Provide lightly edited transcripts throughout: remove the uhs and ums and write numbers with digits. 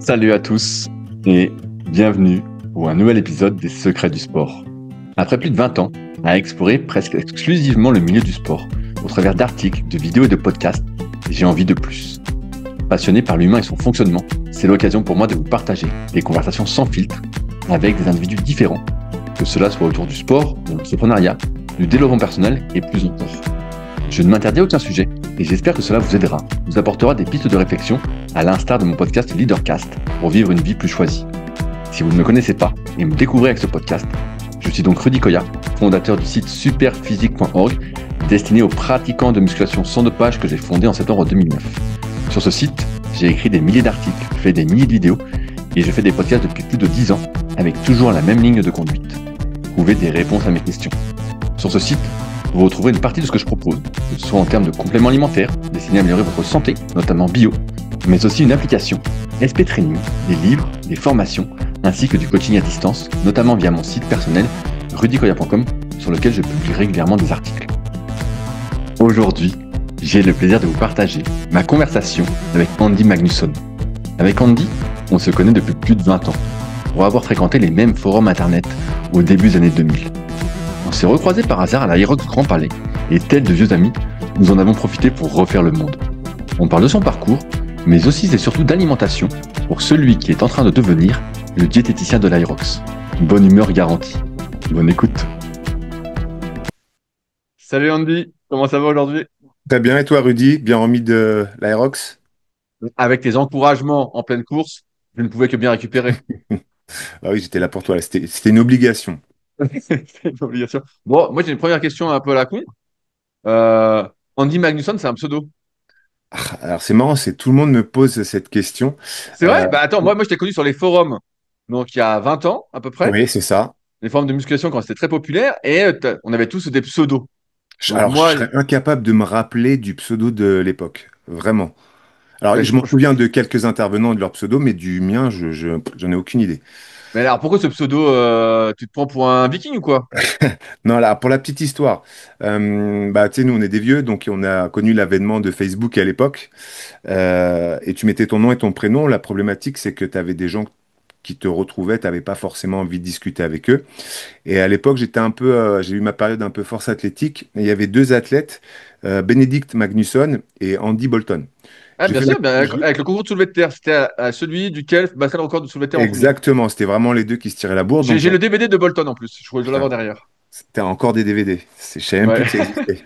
Salut à tous et bienvenue pour un nouvel épisode des Secrets du sport. Après plus de 20 ans à explorer presque exclusivement le milieu du sport, au travers d'articles, de vidéos et de podcasts, j'ai envie de plus. Passionné par l'humain et son fonctionnement, c'est l'occasion pour moi de vous partager des conversations sans filtre avec des individus différents, que cela soit autour du sport, de l'entrepreneuriat, du développement personnel et plus encore. Je ne m'interdis à aucun sujet et j'espère que cela vous aidera, vous apportera des pistes de réflexion à l'instar de mon podcast Leadercast pour vivre une vie plus choisie. Si vous ne me connaissez pas et me découvrez avec ce podcast, je suis donc Rudy Koya, fondateur du site superphysique.org destiné aux pratiquants de musculation sans dopage que j'ai fondé en septembre 2009. Sur ce site, j'ai écrit des milliers d'articles, fait des milliers de vidéos et je fais des podcasts depuis plus de 10 ans avec toujours la même ligne de conduite. Trouver des réponses à mes questions. Sur ce site, vous retrouverez une partie de ce que je propose, que ce soit en termes de compléments alimentaires destinés à améliorer votre santé, notamment bio, mais aussi une application, SP Training, des livres, des formations, ainsi que du coaching à distance, notamment via mon site personnel rudykoya.com sur lequel je publie régulièrement des articles. Aujourd'hui, j'ai le plaisir de vous partager ma conversation avec Andy Magnusson. Avec Andy, on se connaît depuis plus de 20 ans, pour avoir fréquenté les mêmes forums internet au début des années 2000. On s'est recroisés par hasard à l'Aerox Grand Palais et tels de vieux amis, nous en avons profité pour refaire le monde. On parle de son parcours, mais aussi et surtout d'alimentation pour celui qui est en train de devenir le diététicien de l'Aerox. Bonne humeur garantie. Bonne écoute. Salut Andy, comment ça va aujourd'hui? Très bien, et toi Rudy, bien remis de l'Aerox? Avec tes encouragements en pleine course, je ne pouvais que bien récupérer. Ah oui, j'étais là pour toi, là, c'était une obligation. C'est une obligation. Bon, moi j'ai une première question un peu à la con. Euh, Andy Magnusson, c'est un pseudo. Alors c'est marrant, c'est tout le monde me pose cette question. C'est Euh, vrai? Bah attends, moi je t'ai connu sur les forums, donc il y a 20 ans à peu près, oui, c'est ça. les forums de musculation quand c'était très populaire, et on avait tous des pseudos. Donc Alors je moi, serais incapable de me rappeler du pseudo de l'époque, vraiment. Alors bah, je m'en souviens de quelques intervenants de leur pseudo, mais du mien, j'en ai aucune idée. mais alors pourquoi ce pseudo, tu te prends pour un viking ou quoi? Non, là, pour la petite histoire, bah, tu sais, nous, on est des vieux, donc on a connu l'avènement de Facebook à l'époque. Et tu mettais ton nom et ton prénom. La problématique, c'est que tu avais des gens qui te retrouvaient, tu n'avais pas forcément envie de discuter avec eux. Et à l'époque, j'ai eu ma période un peu force athlétique. Et il y avait deux athlètes, Benedict Magnusson et Andy Bolton. Ah J'ai bien fait la... sûr, ben, avec le concours de soulevé de terre, c'était celui duquel battrait le record de soulevé de terre en premier. Exactement, c'était vraiment les deux qui se tiraient la bourre. J'ai Donc, le DVD de Bolton en plus, je dois putain, l'avoir derrière. c'était encore des DVD. Je savais même plus Ouais. que ça existait.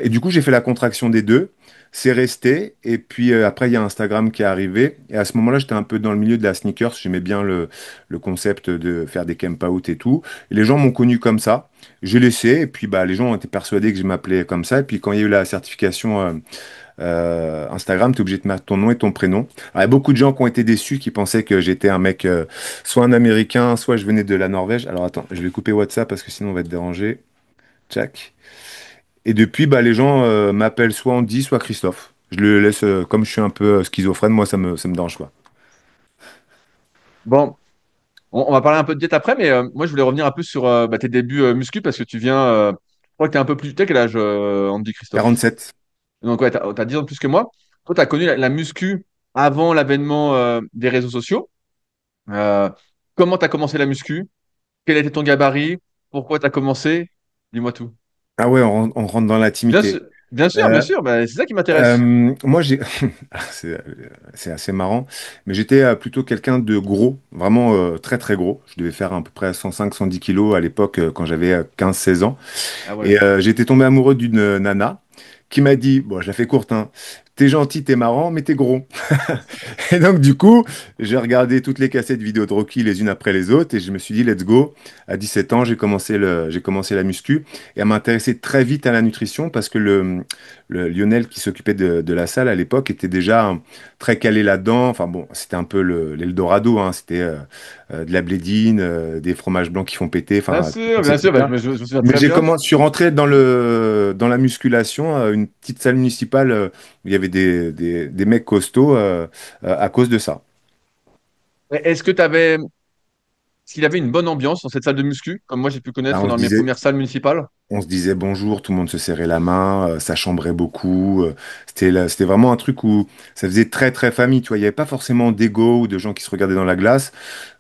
Et du coup, j'ai fait la contraction des deux. C'est resté. Et puis après, il y a Instagram qui est arrivé. Et à ce moment-là, j'étais un peu dans le milieu de la sneakers. J'aimais bien le concept de faire des camp out et tout. Et les gens m'ont connu comme ça. J'ai laissé. Et puis bah, les gens ont été persuadés que je m'appelais comme ça. Et puis quand il y a eu la certification Instagram, tu es obligé de mettre ton nom et ton prénom. Alors, il y a beaucoup de gens qui ont été déçus, qui pensaient que j'étais un mec, soit un Américain, soit je venais de la Norvège. Alors attends, je vais couper WhatsApp parce que sinon on va être dérangé. Tchac. Et depuis, bah, les gens m'appellent soit Andy, soit Christophe. Je le laisse, comme je suis un peu schizophrène, moi, ça me dérange pas. Bon, on va parler un peu de diète après, mais moi je voulais revenir un peu sur tes débuts muscu parce que tu viens, je crois que tu es un peu plus, t'as quel âge, Andy Christophe? 47. Donc ouais, t'as 10 ans de plus que moi. Toi, tu as connu la muscu avant l'avènement des réseaux sociaux. Euh, Comment tu as commencé la muscu? Quel était ton gabarit? Pourquoi tu as commencé? Dis-moi tout. Ah ouais, on rentre dans Bien l'intimité. sûr, bien sûr, bien Euh, sûr. Bah, c'est ça qui m'intéresse. moi, c'est c'est assez marrant, mais j'étais plutôt quelqu'un de gros, vraiment très très gros. Je devais faire à peu près 105-110 kilos à l'époque quand j'avais 15-16 ans. Ah ouais. Et j'étais tombé amoureux d'une nana qui m'a dit, bon, je la fais courte, hein, t'es gentil, t'es marrant, mais t'es gros. Et donc, du coup, j'ai regardé toutes les cassettes vidéo de Rocky les unes après les autres et je me suis dit, let's go. À 17 ans, j'ai commencé la muscu et à m'intéresser très vite à la nutrition parce que le Lionel qui s'occupait de la salle à l'époque était déjà très calé là-dedans. Enfin bon, c'était un peu l'Eldorado, hein. C'était de la blédine, des fromages blancs qui font péter, enfin, tous ces Bien sûr. Bah, trucs-là. je me souviens Mais très bien. je suis rentré dans la musculation, une petite salle municipale où il y avait des mecs costauds à cause de ça. Mais est-ce qu'il y avait une bonne ambiance dans cette salle de muscu, comme moi j'ai pu Bah, connaître on se dans mes disait, premières salles municipales? on se disait bonjour, tout le monde se serrait la main, ça chambrait beaucoup. C'était vraiment un truc où ça faisait très très famille, tu vois. Il n'y avait pas forcément d'ego ou de gens qui se regardaient dans la glace.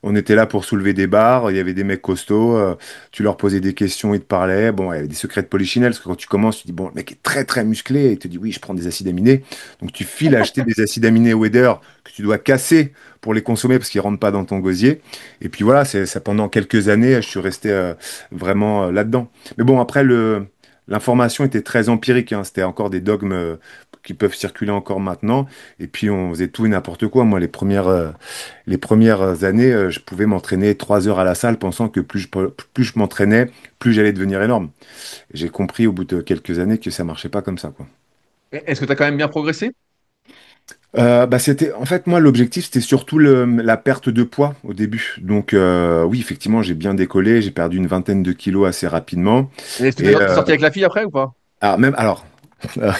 On était là pour soulever des barres, il y avait des mecs costauds, tu leur posais des questions, ils te parlaient. Bon, il y avait des secrets de polichinelle, parce que quand tu commences, tu dis, bon, le mec est très très musclé, et il te dit, oui, je prends des acides aminés. Donc tu files acheter des acides aminés Weider que tu dois casser pour les consommer parce qu'ils rentrent pas dans ton gosier. Et puis voilà, c'est ça pendant quelques années, je suis resté vraiment là-dedans. Mais bon, après, l'information était très empirique, hein. C'était encore des dogmes qui peuvent circuler encore maintenant. Et puis, on faisait tout et n'importe quoi. Moi, les premières années, je pouvais m'entraîner 3 heures à la salle, pensant que plus je m'entraînais, plus j'allais devenir énorme. J'ai compris au bout de quelques années que ça marchait pas comme ça, quoi. Est-ce que tu as quand même bien progressé? Bah en fait, moi, l'objectif, c'était surtout la perte de poids au début. Donc, oui, effectivement, j'ai bien décollé. J'ai perdu une vingtaine de kilos assez rapidement. Et est-ce que Et, t'es sorti avec la fille après ou pas? alors, il y a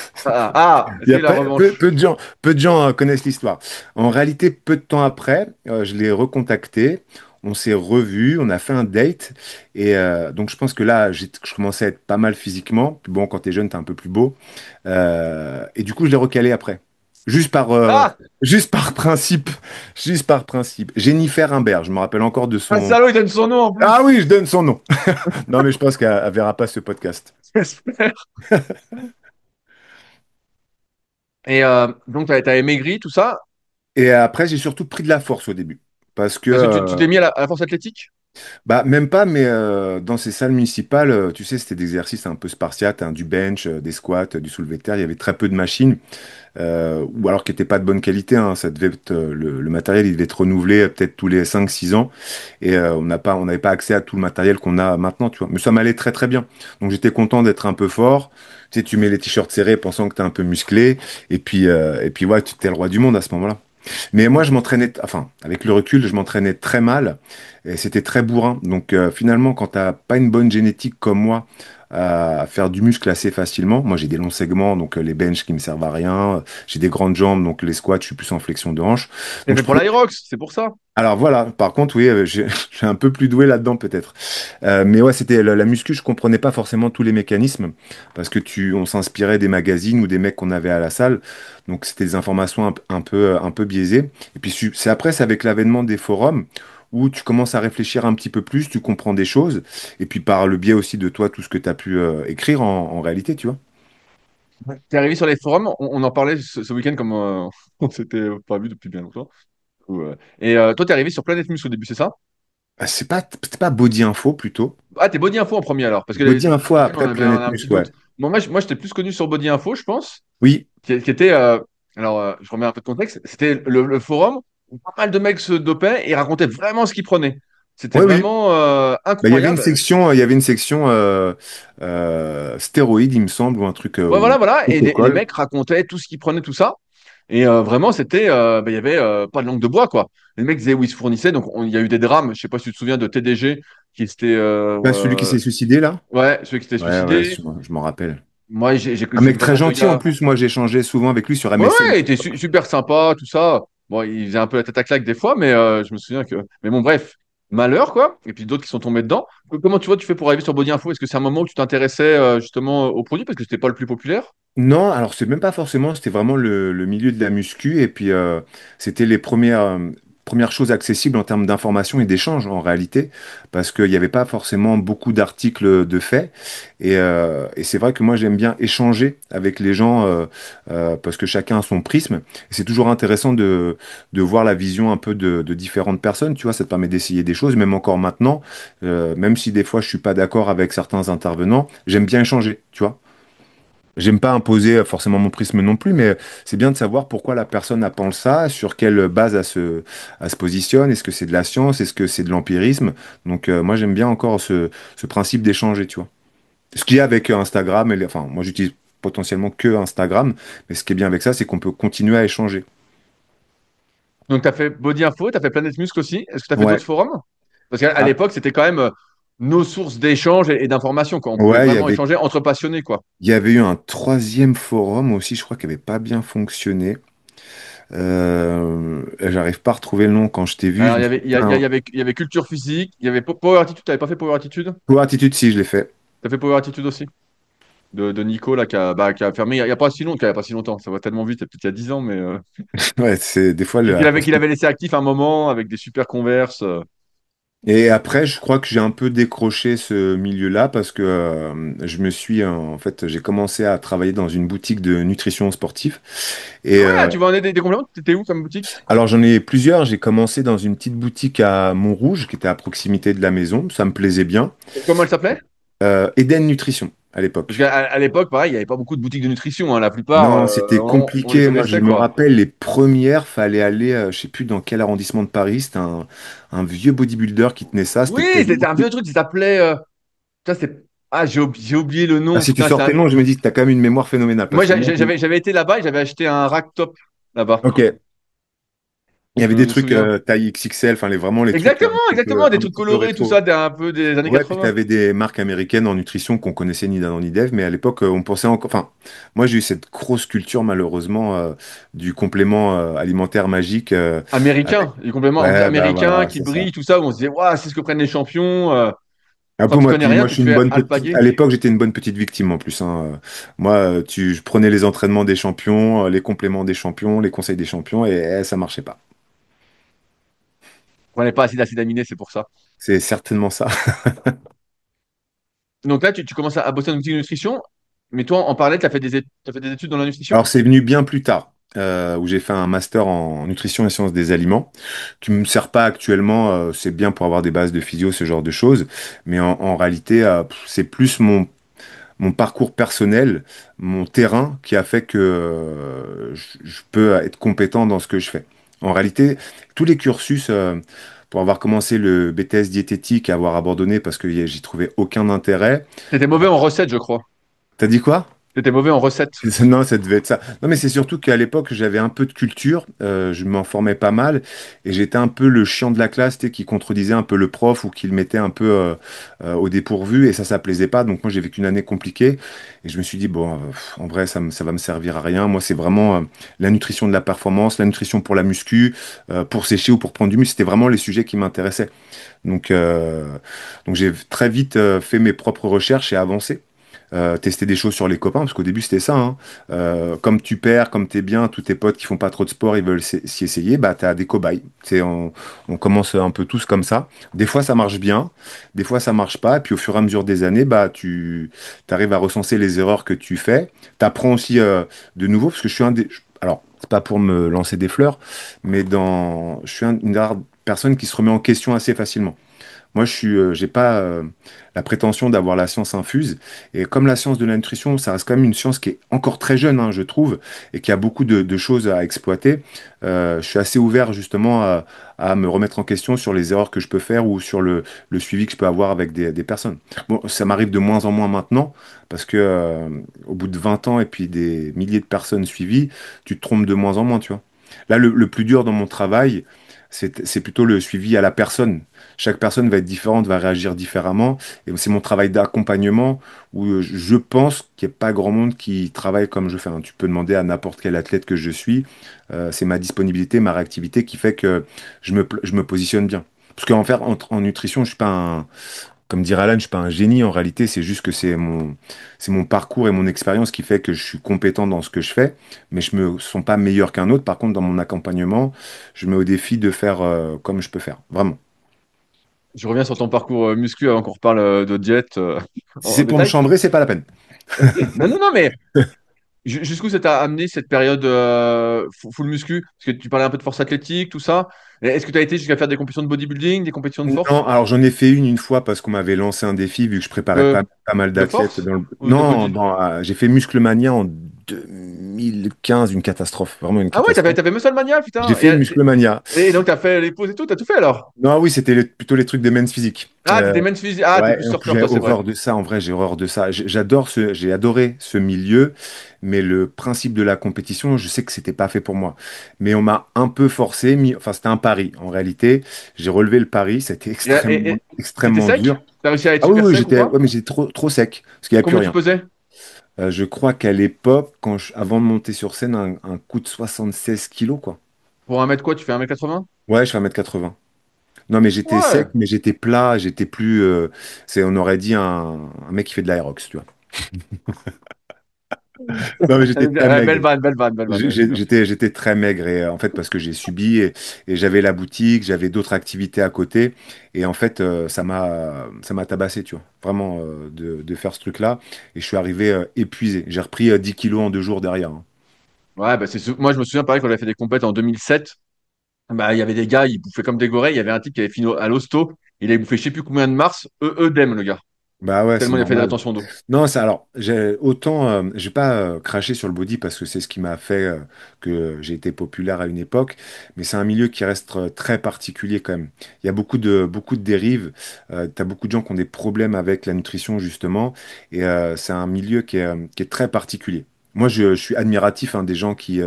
C'est la peu revanche. de gens, connaissent l'histoire. En réalité, peu de temps après, je l'ai recontacté. On s'est revus, on a fait un date. Et donc, je pense que là, je commençais à être pas mal physiquement. Puis bon, quand t'es jeune, t'es un peu plus beau. Et du coup, je l'ai recalé après. Juste par, euh, Ah! juste par principe. Juste par principe. Jennifer Imbert, je me rappelle encore de Un son. salaud, il donne son nom en Ah plus! oui, je donne son nom. Non, mais je pense qu'elle ne verra pas ce podcast. J'espère. Et donc, t'avais maigri, tout ça, Et après, j'ai surtout pris de la force au début. Parce que parce que tu t'es mis à la force athlétique? bah, même pas, mais dans ces salles municipales, tu sais, c'était des exercices un peu spartiates, hein, du bench, des squats, du soulevé de terre. Il y avait très peu de machines, ou alors qui n'étaient pas de bonne qualité, hein. Ça devait être, le matériel, il devait être renouvelé peut-être tous les 5 6 ans. Et on n'avait pas accès à tout le matériel qu'on a maintenant, tu vois. Mais ça m'allait très très bien. Donc j'étais content d'être un peu fort. Tu sais, tu mets les t-shirts serrés pensant que tu es un peu musclé. Et puis ouais, tu étais le roi du monde à ce moment-là. Mais moi, je m'entraînais, enfin, avec le recul, je m'entraînais très mal et c'était très bourrin. Donc, finalement, quand t'as pas une bonne génétique comme moi, à faire du muscle assez facilement, moi j'ai des longs segments, donc les benches qui me servent à rien, j'ai des grandes jambes, donc les squats, je suis plus en flexion de hanche. T'es Donc, fait pour l'Aerox, c'est pour ça. alors voilà, par contre, oui, je suis un peu plus doué là-dedans peut-être. Mais ouais, c'était la muscu, je comprenais pas forcément tous les mécanismes parce que on s'inspirait des magazines ou des mecs qu'on avait à la salle, donc c'était des informations un peu biaisées. Et puis c'est avec l'avènement des forums où tu commences à réfléchir un petit peu plus, tu comprends des choses, et puis par le biais aussi de toi, tout ce que tu as pu écrire en réalité, tu vois. T'es arrivé sur les forums, on en parlait ce week-end comme on s'était pas vu depuis bien longtemps. Et toi, t'es arrivé sur Planète Muscle au début, c'est ça? C'était pas Body Info plutôt. Ah, t'es Body Info en premier alors, parce que Body Info ce week-end, après on Planète a un petit Muscle, ouais. doute. Bon, moi, j'étais plus connu sur Body Info, je pense, Oui, qui était, alors, je remets un peu de contexte, c'était le forum où pas mal de mecs se dopaient et racontaient vraiment ce qu'ils prenaient. C'était oui, oui. vraiment Bah, incroyable. il y avait une section stéroïdes, il me semble, ou un truc Ouais, ou voilà, voilà. Et les protocole. mecs racontaient tout ce qu'ils prenaient, tout ça. Et vraiment, c'était, bah, il y avait pas de langue de bois, quoi. Les mecs disaient où ils se fournissaient. Donc, il y a eu des drames. Je sais pas si tu te souviens de TDG, qui s'était, Pas celui qui s'est suicidé là? ouais, celui qui s'était Ouais, ouais, suicidé. je m'en rappelle. Moi, j'ai Un eu mec pas très mal de gentil en gars. plus, moi j'ai échangé souvent avec lui sur Ouais, MSN. ouais, il était super sympa, tout ça. Bon, il faisait un peu la tête à claque des fois, mais je me souviens que. Mais bon, bref, malheur, quoi. Et puis d'autres qui sont tombés dedans. Comment tu vois, tu fais pour arriver sur Body Info? Est-ce que c'est un moment où tu t'intéressais justement au produit parce que c'était pas le plus populaire? Non, alors c'est même pas forcément, c'était vraiment le milieu de la muscu et puis c'était les premières choses accessibles en termes d'information et d'échange en réalité, parce qu'il n'y avait pas forcément beaucoup d'articles de fait et c'est vrai que moi j'aime bien échanger avec les gens parce que chacun a son prisme et c'est toujours intéressant de voir la vision un peu de différentes personnes, tu vois, ça te permet d'essayer des choses, même encore maintenant, même si des fois je suis pas d'accord avec certains intervenants, j'aime bien échanger, tu vois. J'aime pas imposer forcément mon prisme non plus, mais c'est bien de savoir pourquoi la personne pense ça, sur quelle base elle se positionne, est-ce que c'est de la science, est-ce que c'est de l'empirisme. Donc moi j'aime bien encore ce principe d'échanger, tu vois. Ce qu'il y a avec Instagram, enfin moi j'utilise potentiellement que Instagram, mais ce qui est bien avec ça, c'est qu'on peut continuer à échanger. Donc, tu as fait Body Info, tu as fait Planète Muscle aussi. Est-ce que tu as fait d'autres Ouais. forums? Parce qu'à Ah, l'époque, c'était quand même nos sources d'échange et d'informations, quoi. On pouvait ouais, vraiment échanger entre passionnés, quoi. il y avait eu un troisième forum aussi, je crois, qui avait pas bien fonctionné. J'arrive pas à retrouver le nom quand je t'ai vu. Je Alors, me souviens. il y avait Culture Physique, il y avait Power Attitude. Tu n'avais pas fait Power Attitude? Pour Attitude, si, je l'ai fait. T'as fait Power Attitude aussi? De Nico, là, qui a fermé il y a pas si longtemps, il y a pas si longtemps. Ça va tellement vite, peut-être il y a 10 ans, mais Ouais, c'est des fois qu'il avait laissé actif un moment avec des super converses. Et après, je crois que j'ai un peu décroché ce milieu-là parce que je me suis, en fait, j'ai commencé à travailler dans une boutique de nutrition sportive. Ah Et ouais, tu vendais des compléments? T'étais où comme boutique? alors, j'en ai plusieurs. J'ai commencé dans une petite boutique à Montrouge, qui était à proximité de la maison. Ça me plaisait bien. Comment elle s'appelait? Eden Nutrition, à Parce l'époque. qu'à l'époque, pareil, il n'y avait pas beaucoup de boutiques de nutrition, hein. La plupart, Non, c'était on les compliqué. Moi, je connaissait, me quoi. rappelle les premières, fallait aller, je sais plus dans quel arrondissement de Paris. C'était un vieux bodybuilder qui tenait ça. C'était Oui, quasiment c'était un vieux truc qui s'appelait. Putain, Ah, j'ai oublié le Ah, nom. si tu Putain, sortais le nom, je me dis que tu as quand même une mémoire phénoménale. Moi, Parce que moi, j'avais été là-bas et j'avais acheté un rack top là-bas. ok. Il y avait Je des me trucs souviens. taille XXL, enfin vraiment les trucs Exactement, exactement. Des un trucs petit peu colorés, tout rétro. ça, un peu des années Ouais, puis tu 80. avais des marques américaines en nutrition qu'on connaissait ni d'Adam ni d'Ève, mais à l'époque, on pensait encore. Enfin, moi, j'ai eu cette grosse culture, malheureusement, du complément alimentaire magique. Avec... Américain, les compléments Ouais, bah américains voilà, qui c'est ça. brillent, tout ça, où on se disait, waouh, c'est ce que prennent les champions. Un Quand peu tu moi, connais puis rien, moi, je tu te suis une fais bonne petite. alpaguer. À l'époque, j'étais une bonne petite victime en plus, hein. Moi, je prenais les entraînements des champions, les compléments des champions, les conseils des champions, et ça marchait pas. On prenait pas assez d'acides aminés, c'est pour ça. C'est certainement ça. Donc là, tu commences à bosser dans une boutique de nutrition, mais toi, en parallèle, t'as fait des études dans la nutrition? Alors, c'est venu bien plus tard, où j'ai fait un master en nutrition et sciences des aliments, qui me sert pas actuellement. C'est bien pour avoir des bases de physio, ce genre de choses, mais en réalité, c'est plus mon parcours personnel, mon terrain, qui a fait que je peux être compétent dans ce que je fais. En réalité, tous les cursus, pour avoir commencé le BTS diététique et avoir abandonné parce que j'y trouvais aucun intérêt. T'étais mauvais en recettes, je crois. T'as dit quoi? T'étais mauvais en recettes. Non, ça devait être ça. Non, mais c'est surtout qu'à l'époque, j'avais un peu de culture, je m'en formais pas mal, et j'étais un peu le chiant de la classe, tu sais, qui contredisait un peu le prof ou qui le mettait un peu au dépourvu, et ça plaisait pas. Donc moi, j'ai vécu une année compliquée, et je me suis dit, bon, en vrai, ça va me servir à rien. Moi, c'est vraiment la nutrition de la performance, la nutrition pour la muscu, pour sécher ou pour prendre du muscle. C'était vraiment les sujets qui m'intéressaient. Donc, donc j'ai très vite fait mes propres recherches et avancé. Tester des choses sur les copains, parce qu'au début c'était ça, hein. Comme tu perds, comme t'es bien, tous tes potes qui font pas trop de sport, ils veulent s'y essayer, bah t'as des cobayes. On commence un peu tous comme ça. Des fois ça marche bien, des fois ça marche pas, et puis au fur et à mesure des années, bah tu arrives à recenser les erreurs que tu fais. T'apprends aussi de nouveau, parce que je suis un des... Alors, c'est pas pour me lancer des fleurs, mais je suis une rare personne qui se remet en question assez facilement. Moi, j'ai pas la prétention d'avoir la science infuse. Et comme la science de la nutrition, ça reste quand même une science qui est encore très jeune, hein, je trouve, et qui a beaucoup de choses à exploiter. Je suis assez ouvert justement à me remettre en question sur les erreurs que je peux faire ou sur le suivi que je peux avoir avec des personnes. Bon, ça m'arrive de moins en moins maintenant, parce que au bout de 20 ans et puis des milliers de personnes suivies, tu te trompes de moins en moins, tu vois. Là, le plus dur dans mon travail, c'est plutôt le suivi à la personne. Chaque personne va être différente, va réagir différemment. Et c'est mon travail d'accompagnement où je pense qu'il n'y a pas grand monde qui travaille comme je fais, hein. Tu peux demander à n'importe quel athlète que je suis. C'est ma disponibilité, ma réactivité qui fait que je me positionne bien. Parce qu'en faire, en nutrition, je suis pas comme dirait Alan, je suis pas un génie en réalité, c'est juste que c'est mon parcours et mon expérience qui fait que je suis compétent dans ce que je fais, mais je me sens pas meilleur qu'un autre. Par contre, dans mon accompagnement, je me mets au défi de faire comme je peux faire, vraiment. Je reviens sur ton parcours muscu avant qu'on reparle de diète Si en c'est pour me détail. chambrer, c'est pas la peine. Ok. Non, non, non, mais jusqu'où ça t'a amené cette période full muscu? Parce que tu parlais un peu de force athlétique, tout ça. Et est-ce que tu as été jusqu'à faire des compétitions de bodybuilding, des compétitions de force? Non, alors j'en ai fait une fois parce qu'on m'avait lancé un défi vu que je préparais De, pas mal de d'athlètes force dans le... ou de Non, body? j'ai fait Musclemania en 2015, une catastrophe, vraiment une Ah ouais, t'avais, catastrophe. t'avais Musclemania, J'ai putain. fait Musclemania. Et donc t'as fait les poses et tout, t'as tout fait alors? Non, oui, c'était plutôt les trucs de men's physique. Ah, t'étais men's physique. Ah, t'es Ouais, plus en plus, surfeur, j'ai toi, c'est vrai. horreur de ça. En vrai, j'ai horreur de ça. J'ai adoré ce milieu, mais le principe de la compétition, je sais que c'était pas fait pour moi. Mais on m'a un peu forcé, enfin, c'était un pari. En réalité, j'ai relevé le pari. C'était T'étais extrêmement sec? dur. T'as réussi à être Ah oui, super oui, sec ou pas? ouais, mais j'étais trop sec, parce qu'il n'y avait plus Combien tu rien. pesais? Je crois qu'à l'époque, avant de monter sur scène, un coup de 76 kilos, quoi. Pour un mètre quoi? Tu fais 1m80? Ouais, je fais 1m80. Non, mais j'étais sec, Ouais. mais j'étais plat, j'étais plus. On aurait dit un mec qui fait de l'aérox, tu vois. Non, mais j'étais très Belle maigre. vanne, belle vanne, belle vanne. Ouais, j'aime bien. J'étais très maigre et en fait parce que j'ai subi et j'avais la boutique, j'avais d'autres activités à côté et en fait ça m'a tabassé, tu vois, vraiment de faire ce truc-là et je suis arrivé épuisé. J'ai repris 10 kilos en 2 jours derrière, hein. Ouais, bah moi, je me souviens, pareil, quand on avait fait des compètes en 2007, bah, il y avait des gars, ils bouffaient comme des gorilles. Il y avait un type qui avait fini à l'hosto. Il avait bouffé je sais plus combien de Mars. Œdème, le gars. Bah ouais, c'est Tellement il a fait de normal. rétention d'eau. Non, ça alors, j'ai autant, je vais pas cracher sur le body parce que c'est ce qui m'a fait que j'ai été populaire à une époque, mais c'est un milieu qui reste très particulier quand même. Il y a beaucoup de dérives. Tu as beaucoup de gens qui ont des problèmes avec la nutrition justement, et c'est un milieu qui est très particulier. Moi, je suis admiratif hein, des gens qui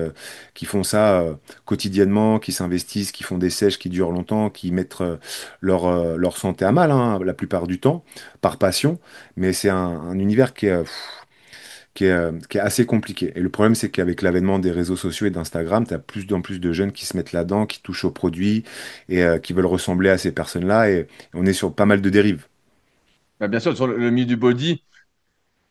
font ça quotidiennement, qui s'investissent, qui font des sèches qui durent longtemps, qui mettent leur santé à mal hein, la plupart du temps, par passion. Mais c'est un univers qui est assez compliqué. Et le problème, c'est qu'avec l'avènement des réseaux sociaux et d'Instagram, tu as plus en plus de jeunes qui se mettent là-dedans, qui touchent aux produits et qui veulent ressembler à ces personnes-là. Et on est sur pas mal de dérives. Bah, bien sûr, sur le milieu du body,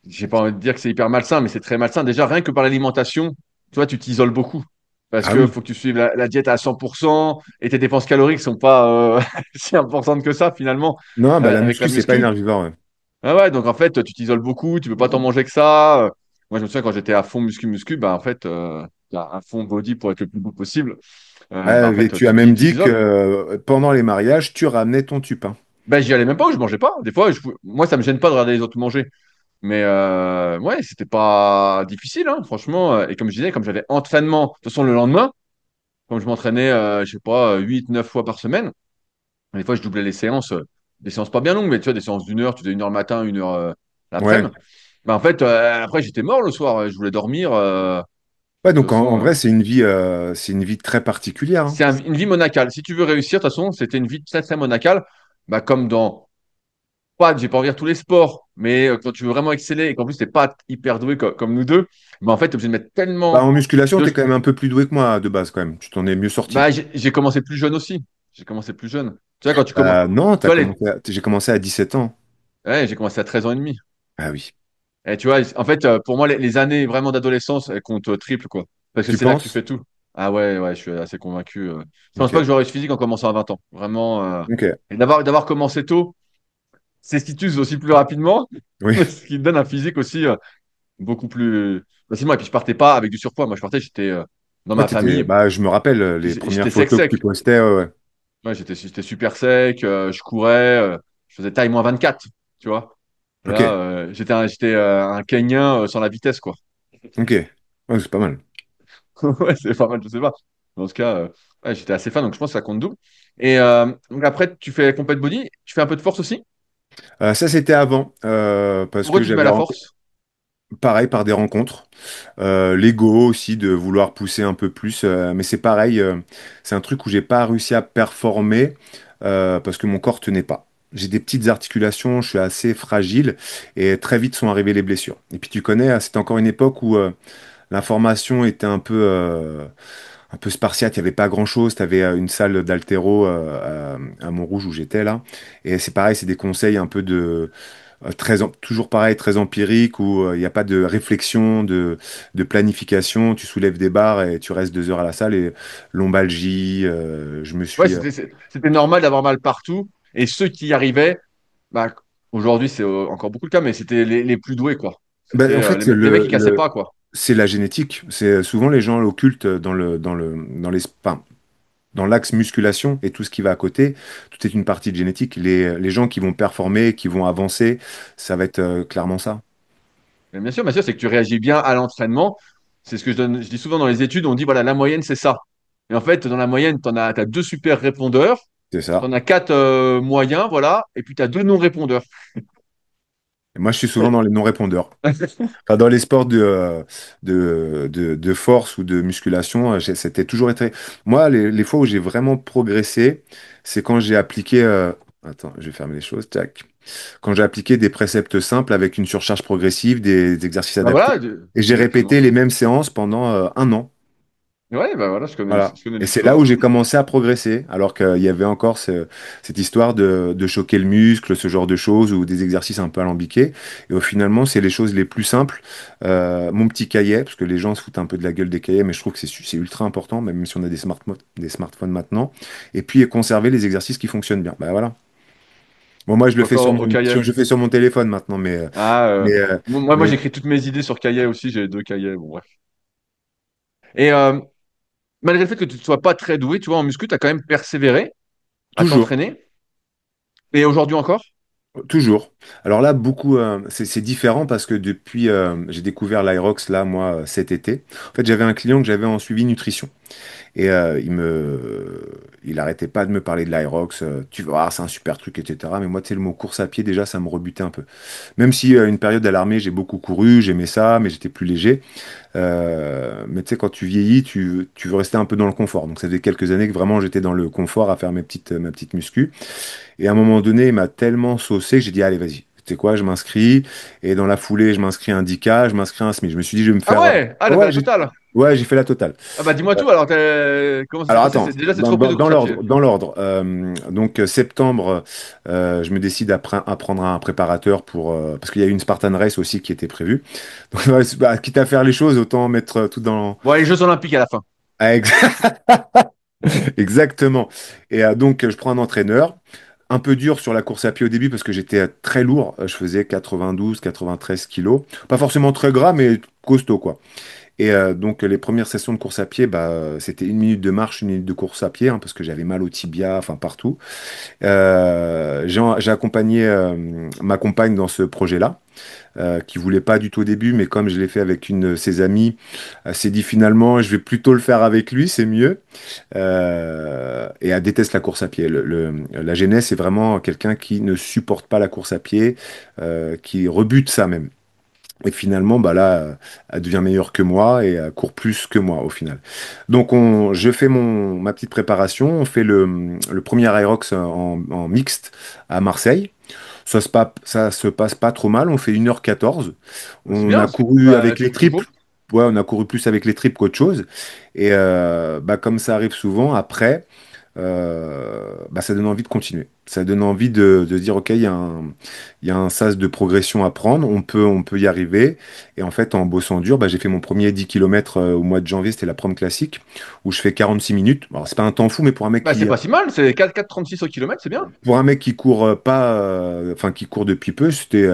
j'ai pas envie de dire que c'est hyper malsain, mais c'est très malsain. Déjà, rien que par l'alimentation, tu vois, tu t'isoles beaucoup. Parce Ah que oui. faut que tu suives la diète à 100% et tes dépenses caloriques sont pas si importantes que ça, finalement, Non, bah la avec la muscu, c'est pas muscu. énergivore. Ouais. Ah ouais, donc en fait, tu t'isoles beaucoup, tu peux pas t'en manger que ça. Moi, je me souviens quand j'étais à fond muscu, bah en fait, à fond body pour être le plus beau possible. Bah Ah, en et fait, tu as même tu dit que t'isoles. pendant les mariages, tu ramenais ton tupin. Ben j'y allais même pas, ou je mangeais pas. Des fois, moi, ça me gêne pas de regarder les autres manger. Mais ouais, c'était pas difficile, hein, franchement. Et comme je disais, comme j'avais entraînement, de toute façon, le lendemain, comme je m'entraînais, je sais pas, 8, 9 fois par semaine, des fois, je doublais les séances, des séances pas bien longues, mais tu vois, des séances d'1 heure, tu faisais 1 heure le matin, 1 heure Ouais. l'après-midi. Ben, en fait, après, j'étais mort le soir, je voulais dormir. Ouais, De toute donc en façon, vrai, c'est une vie très particulière, hein. c'est une vie monacale. Si tu veux réussir, de toute façon, c'était une vie très, très monacale. Bah, comme dans, pas, j'ai pas envie de dire tous les sports, mais quand tu veux vraiment exceller et qu'en plus, t'es pas hyper doué comme nous deux, bah, en fait, t'es obligé de mettre Bah, tellement en musculation, de. tu es quand même un peu plus doué que moi de base, quand même. Tu t'en es mieux sorti. Bah, j'ai commencé plus jeune aussi. J'ai commencé plus jeune. Tu vois, quand tu commences. Non, Tu vois, j'ai commencé à 17 ans. ouais, j'ai commencé à 13 ans et demi. Ah oui. Et tu vois, en fait, pour moi, les années vraiment d'adolescence, elles comptent triple, quoi. Parce que Tu c'est là que tu penses? fais tout. Ah ouais, ouais, je suis assez convaincu. Je pense Ok. pas que j'aurais eu ce physique en commençant à 20 ans. Vraiment. Ok. Et d'avoir commencé tôt, c'est ce qui t'use aussi plus rapidement, Oui. ce qui te donne un physique aussi beaucoup plus facilement. Et puis, je partais pas avec du surpoids. Moi, je partais, j'étais dans Ouais, ma famille, bah, je me rappelle les j'étais premières sec, photos que tu sec. postais. Ouais, ouais. Ouais, j'étais super sec, je courais, je faisais taille -24, tu vois. Ok. Là, j'étais un Kenyan sans la vitesse, quoi. Ok. Ouais, c'est pas mal. Ouais, c'est pas mal, je sais pas. Dans ce cas, ouais, j'étais assez fan, donc je pense que ça compte double. Et donc après, tu fais compète body, tu fais un peu de force aussi. Ça, c'était avant, parce Pourquoi que tu te mets à j'avais la force? pareil par des rencontres. L'ego aussi, de vouloir pousser un peu plus. Mais c'est pareil, c'est un truc où j'ai pas réussi à performer parce que mon corps tenait pas. J'ai des petites articulations, je suis assez fragile et très vite sont arrivées les blessures. Et puis tu connais, c'était encore une époque où l'information était un peu spartiate, il n'y avait pas grand-chose. Tu avais une salle d'haltéro à Montrouge où j'étais là. Et c'est pareil, c'est des conseils un peu toujours pareil, très empirique, où il n'y a pas de réflexion, de planification. Tu soulèves des barres et tu restes 2 heures à la salle. Et lombalgie, je me Ouais, suis. c'était normal d'avoir mal partout. Et ceux qui y arrivaient, bah, aujourd'hui, c'est encore beaucoup le cas, mais c'était les plus doués, quoi. C'était En fait, les mecs qui cassaient pas, quoi. c'est la génétique. C'est souvent les gens l'occultent dans l'axe musculation et tout ce qui va à côté, tout est une partie de génétique. Les gens qui vont performer, qui vont avancer, ça va être clairement ça. Mais bien sûr, c'est que tu réagis bien à l'entraînement. C'est ce que je dis souvent dans les études, on dit, voilà, la moyenne, c'est ça. Et en fait, dans la moyenne, t'as deux super répondeurs, C'est ça. t'en as quatre moyens, voilà, et puis t'as deux non-répondeurs. Et moi, je suis souvent dans les non-répondeurs. Enfin, dans les sports de force ou de musculation, c'était toujours été. Moi, les fois où j'ai vraiment progressé, c'est quand j'ai appliqué. Attends, je vais fermer les choses. Tac. Quand j'ai appliqué des préceptes simples avec une surcharge progressive, des exercices Bah adaptés. voilà, Et j'ai exactement. répété les mêmes séances pendant 1 an. Ouais, bah voilà, Voilà. je connais Et c'est là l'histoire. où j'ai commencé à progresser, alors qu'il y avait encore cette histoire de choquer le muscle, ce genre de choses, ou des exercices un peu alambiqués. Et au finalement, c'est les choses les plus simples. Mon petit cahier, parce que les gens se foutent un peu de la gueule des cahiers, mais je trouve que c'est ultra important, même si on a des smartphones maintenant. Et puis conserver les exercices qui fonctionnent bien. Bah voilà. Bon, moi, je le Quoi fais faire au cahier? je le fais sur mon téléphone maintenant, Ah, mais, euh, moi mais j'écris toutes mes idées sur cahier aussi, j'ai deux cahiers, bon bref. Et malgré le fait que tu ne sois pas très doué, tu vois, en muscu, tu as quand même persévéré à toujours. t'entraîner. Et aujourd'hui encore? Toujours. Alors là, beaucoup, c'est différent parce que depuis, j'ai découvert l'Irox là, moi, cet été. En fait, j'avais un client que j'avais en suivi nutrition et il arrêtait pas de me parler de l'Irox. Tu vas voir, c'est un super truc, etc. Mais moi, tu sais, le mot course à pied, déjà, ça me rebutait un peu. Même si une période à l'armée, j'ai beaucoup couru, j'aimais ça, mais j'étais plus léger. Mais tu sais, quand tu vieillis, tu veux rester un peu dans le confort. Donc, ça faisait quelques années que vraiment j'étais dans le confort à faire ma petite muscu. Et à un moment donné, il m'a tellement saucé que j'ai dit, allez, vas-y. Tu sais quoi, je m'inscris. Et dans la foulée, je m'inscris un 10K, je m'inscris un SMI. Je me suis dit, je vais me Ah faire. ouais! Ah, Ouais, t'as fait la totale! ouais, j'ai fait la totale. Ah bah dis-moi tout, alors comment ça s'est Alors passé? attends, Déjà cette reprise de dans course à pied. l'ordre, donc septembre, je me décide à prendre un préparateur pour parce qu'il y a eu une Spartan Race aussi qui était prévue. Donc ouais, bah, quitte à faire les choses, autant mettre tout dans. Bon, les Jeux Olympiques à la fin. Ah, exactement. Et donc, je prends un entraîneur. Un peu dur sur la course à pied au début parce que j'étais très lourd. Je faisais 92, 93 kilos. Pas forcément très gras, mais costaud, quoi. Et donc, les premières sessions de course à pied, bah, c'était 1 minute de marche, 1 minute de course à pied, hein, parce que j'avais mal au tibia, enfin partout. J'ai accompagné ma compagne dans ce projet-là, qui voulait pas du tout au début, mais comme je l'ai fait avec une de ses amies, elle s'est dit finalement, je vais plutôt le faire avec lui, c'est mieux. Et elle déteste la course à pied. La jeunesse est vraiment quelqu'un qui ne supporte pas la course à pied, qui rebute ça même. Et finalement, bah là, elle devient meilleure que moi et elle court plus que moi au final. Donc, je fais ma petite préparation. On fait le premier Aerox en mixte à Marseille. Ça se passe pas trop mal. On fait 1h14. Bah, c'est On a bien, couru bah, avec tu les fais ce qu'il triples. faut. Ouais, on a couru plus avec les triples qu'autre chose. Et bah, comme ça arrive souvent, après, bah, ça donne envie de continuer. Ça donne envie de dire, OK, il y a un sas de progression à prendre, on peut y arriver. Et en fait, en bossant dur, bah, j'ai fait mon premier 10 km au mois de janvier, c'était la prom classique, où je fais 46 minutes. Alors, c'est pas un temps fou, mais Bah c'est pas si mal, c'est 4,36 au kilomètre, c'est bien. pour un mec qui court pas, enfin, qui court depuis peu, c'était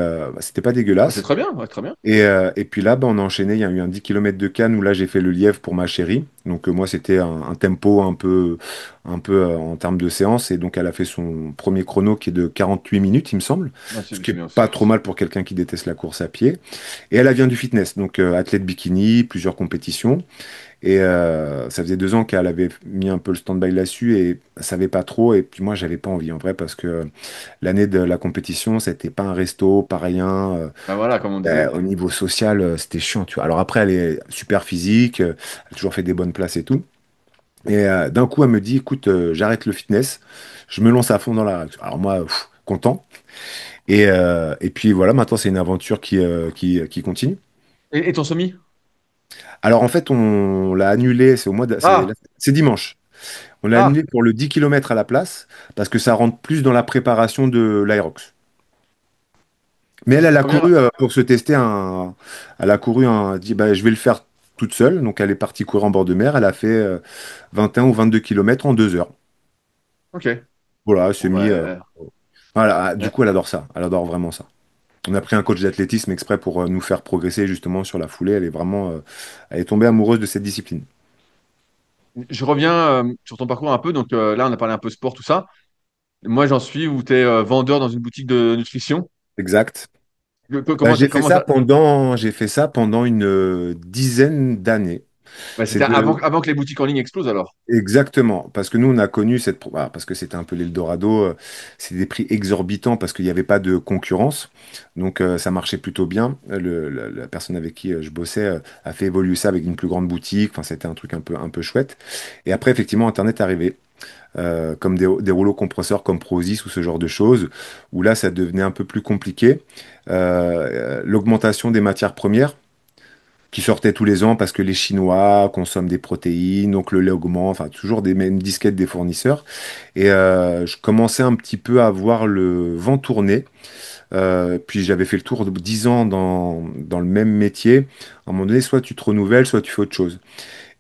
pas Bah, c'est dégueulasse. très bien, ouais, très bien. Et puis là, bah, on a enchaîné. Il y a eu un 10 km de Cannes où là, j'ai fait le lièvre pour ma chérie. Donc, moi, c'était un tempo un peu en termes de séance. Et donc, elle a fait son premier chrono qui est de 48 minutes, il me semble. Ouais, Ce qui c'est est bien aussi. pas trop mal pour quelqu'un qui déteste la course à pied. Et elle vient du fitness. Donc, athlète bikini, plusieurs compétitions. Et ça faisait 2 ans qu'elle avait mis un peu le stand-by là-dessus et elle savait pas trop. Et puis moi, j'avais pas envie en vrai parce que l'année de la compétition, c'était pas un resto, pas rien. Bah voilà, comme on disait. Au niveau social, c'était chiant, tu vois. Alors après, elle est super physique, elle a toujours fait des bonnes places et tout. Et d'un coup, elle me dit, écoute, j'arrête le fitness, je me lance à fond dans la réaction. Alors moi, content. Et puis voilà, maintenant, c'est une aventure qui continue. Et ton semi? Alors en fait, on l'a annulé, c'est au mois de, Ah! c'est dimanche. On l'a Ah! annulé pour le 10 km à la place, parce que ça rentre plus dans la préparation de l'Aerox. Mais elle a Combien? couru pour se tester elle a couru dit, bah, je vais le faire toute seule. Donc elle est partie courir en bord de mer. Elle a fait 21 ou 22 km en 2 heures. Ok. Voilà, elle s'est Bon mis. bah. Voilà, du euh, coup, elle adore ça. Elle adore vraiment ça. On a pris un coach d'athlétisme exprès pour nous faire progresser justement sur la foulée. Elle est tombée amoureuse de cette discipline. Je reviens sur ton parcours un peu. Donc là, on a parlé un peu sport, tout ça. Moi, j'en suis où tu es vendeur dans une boutique de nutrition. Exact. Bah, Comment, comment ça? j'ai fait ça pendant une dizaine d'années. Bah, C'est c'était de, avant que les boutiques en ligne explosent alors. Exactement, parce que nous on a connu parce que c'était un peu l'Eldorado, c'est des prix exorbitants parce qu'il n'y avait pas de concurrence, donc ça marchait plutôt bien. La personne avec qui je bossais a fait évoluer ça avec une plus grande boutique, enfin c'était un truc un peu chouette. Et après effectivement Internet est arrivé, comme des rouleaux compresseurs comme Prozis ou ce genre de choses, où là ça devenait un peu plus compliqué. L'augmentation des matières premières. qui sortait tous les ans parce que les Chinois consomment des protéines, donc le lait augmente, enfin toujours des mêmes disquettes des fournisseurs. Et je commençais un petit peu à voir le vent tourner. Puis j'avais fait le tour de 10 ans dans le même métier. À un moment donné, soit tu te renouvelles, soit tu fais autre chose.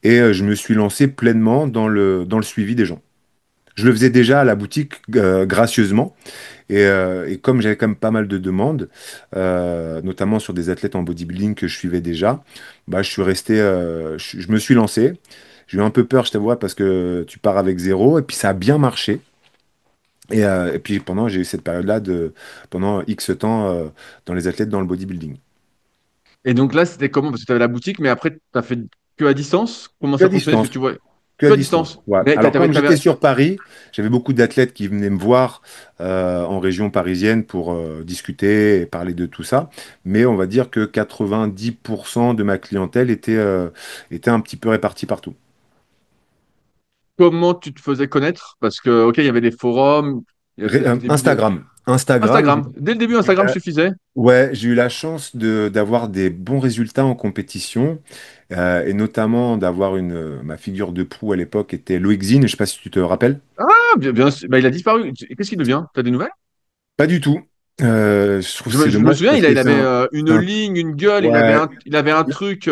Et je me suis lancé pleinement dans le suivi des gens. Je le faisais déjà à la boutique gracieusement. Et comme j'avais quand même pas mal de demandes, notamment sur des athlètes en bodybuilding que je suivais déjà, bah, je suis resté, je me suis lancé. J'ai eu un peu peur, je t'avoue, parce que tu pars avec zéro. Et puis ça a bien marché. Et puis pendant, j'ai eu cette période-là pendant X temps dans les athlètes dans le bodybuilding. Et donc là, c'était comment? Parce que tu avais la boutique, mais après, tu as fait que à distance? Comment Que à ça fonctionnait? Est-ce que distance. tu vois Que que à à distance. distance? Ouais. Mais Alors, comme j'étais sur Paris, j'avais beaucoup d'athlètes qui venaient me voir en région parisienne pour discuter et parler de tout ça. Mais on va dire que 90% de ma clientèle était un petit peu répartie partout. comment tu te faisais connaître? Parce que, ok, il y avait des forums, il y avait peut-être au début des... Instagram. Instagram, Instagram. Dès le début, j'ai eu Instagram la- suffisait. ouais, j'ai eu la chance d'avoir des bons résultats en compétition et notamment d'avoir ma figure de proue à l'époque était Loïc Zine, je sais pas si tu te rappelles. Ah, bien sûr. Bah, il a disparu. Qu'est-ce qu'il devient? T'as des nouvelles? Pas du tout. Je trouve que c'est Je me dommage souviens, parce il que avait c'est une un- ligne, une gueule, ouais, il avait un truc.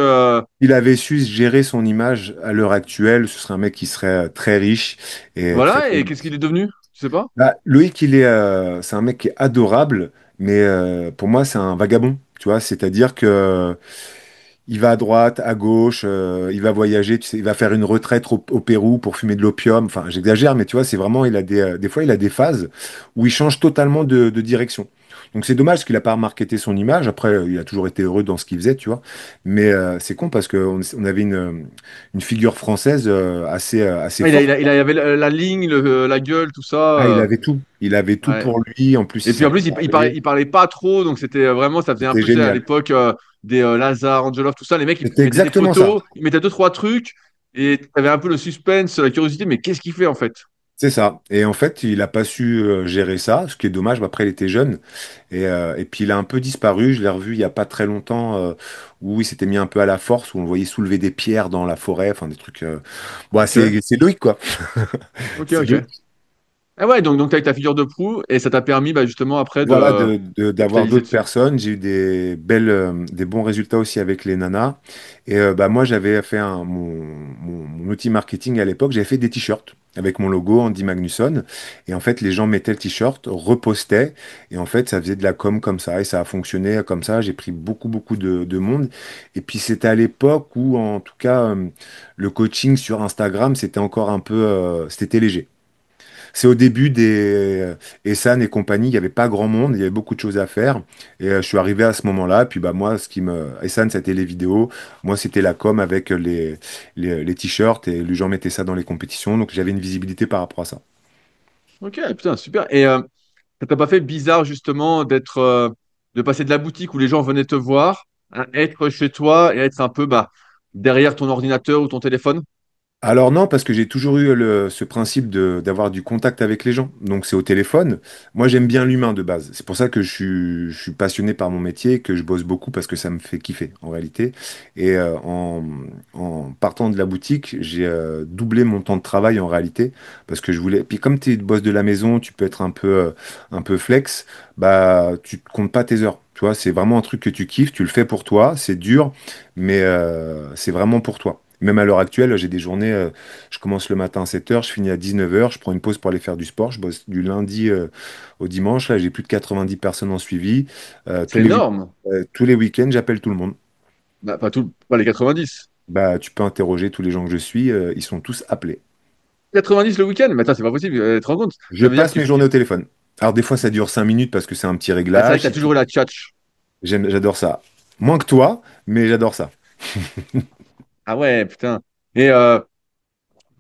il avait su gérer son image à l'heure actuelle. Ce serait un mec qui serait très riche et très Voilà, et connu. qu'est-ce qu'il est devenu? Tu sais pas? Bah, Loïc, c'est un mec qui est adorable, mais pour moi, c'est un vagabond. Tu vois, c'est-à-dire que il va à droite, à gauche, il va voyager, tu sais, il va faire une retraite au Pérou pour fumer de l'opium. Enfin, j'exagère, mais tu vois, c'est vraiment, des fois, il a des phases où il change totalement de direction. Donc c'est dommage parce qu'il a pas marketé son image. Après, il a toujours été heureux dans ce qu'il faisait, tu vois. Mais c'est con parce qu'on avait une figure française assez Ah, forte. il avait la ligne, la gueule, tout ça. Ah, il avait tout. Il avait tout Ouais. pour lui. En plus, Et il puis en savait plus, parler. il parlait pas trop, donc c'était vraiment, ça faisait un C'était peu, tu sais, à génial. l'époque des Lazare, Angelov, tout ça. Les mecs, C'était ils mettaient des exactement ça. photos, ils mettaient deux, trois trucs, et tu avais un peu le suspense, la curiosité, mais qu'est-ce qu'il fait en fait? C'est ça. Et en fait, il a pas su gérer ça, ce qui est dommage. Après, il était jeune. Et puis, il a un peu disparu. Je l'ai revu il y a pas très longtemps, où il s'était mis un peu à la force, où on le voyait soulever des pierres dans la forêt, enfin des trucs. Bon, Ok, c'est Loïc, quoi. ok, C'est ok. Loïc. Ah ouais, donc tu as ta figure de proue, et ça t'a permis bah, justement après Voilà, de d'avoir capitaliser d'autres dessus. personnes. J'ai eu des bons résultats aussi avec les nanas. Et bah, moi, j'avais fait mon outil marketing à l'époque. J'avais fait des t-shirts avec mon logo Andy Magnusson. Et en fait, les gens mettaient le t-shirt, repostaient. Et en fait, ça faisait de la com comme ça. Et ça a fonctionné comme ça. J'ai pris beaucoup, beaucoup de monde. Et puis, c'était à l'époque où, en tout cas, le coaching sur Instagram, c'était léger. C'est au début des Essan et compagnie, il n'y avait pas grand monde, il y avait beaucoup de choses à faire. Et je suis arrivé à ce moment-là. Puis bah moi, Essan, c'était les vidéos. Moi, c'était la com avec les t-shirts et les gens mettaient ça dans les compétitions. Donc j'avais une visibilité par rapport à ça. Ok, putain, super. Et ça t'a pas fait bizarre justement de passer de la boutique où les gens venaient te voir, à être chez toi et être un peu bah, derrière ton ordinateur ou ton téléphone? Alors non, parce que j'ai toujours eu ce principe d'avoir du contact avec les gens. Donc c'est au téléphone. Moi j'aime bien l'humain de base. C'est pour ça que je suis passionné par mon métier, que je bosse beaucoup parce que ça me fait kiffer en réalité. Et en partant de la boutique, j'ai doublé mon temps de travail en réalité parce que je voulais. Puis comme tu bosses de la maison, tu peux être un peu flex. Bah tu comptes pas tes heures. Tu vois, c'est vraiment un truc que tu kiffes, tu le fais pour toi, c'est dur, mais c'est vraiment pour toi. Même à l'heure actuelle, j'ai des journées, je commence le matin à 7 heures, je finis à 19 heures, je prends une pause pour aller faire du sport, je bosse du lundi au dimanche, là j'ai plus de 90 personnes en suivi. C'est énorme. Tous les week-ends, j'appelle tout le monde. Bah, pas les 90. Bah, tu peux interroger tous les gens que je suis, ils sont tous appelés. 90 le week-end? Mais attends, c'est pas possible, tu te rends compte? Je Ça veut dire passe mes journées au téléphone. Alors des fois ça dure 5 minutes parce que c'est un petit Ah, c'est vrai que réglage. tu as toujours eu la tchatch. J'adore ça. Moins que toi, mais j'adore ça. Ah ouais, putain. Et,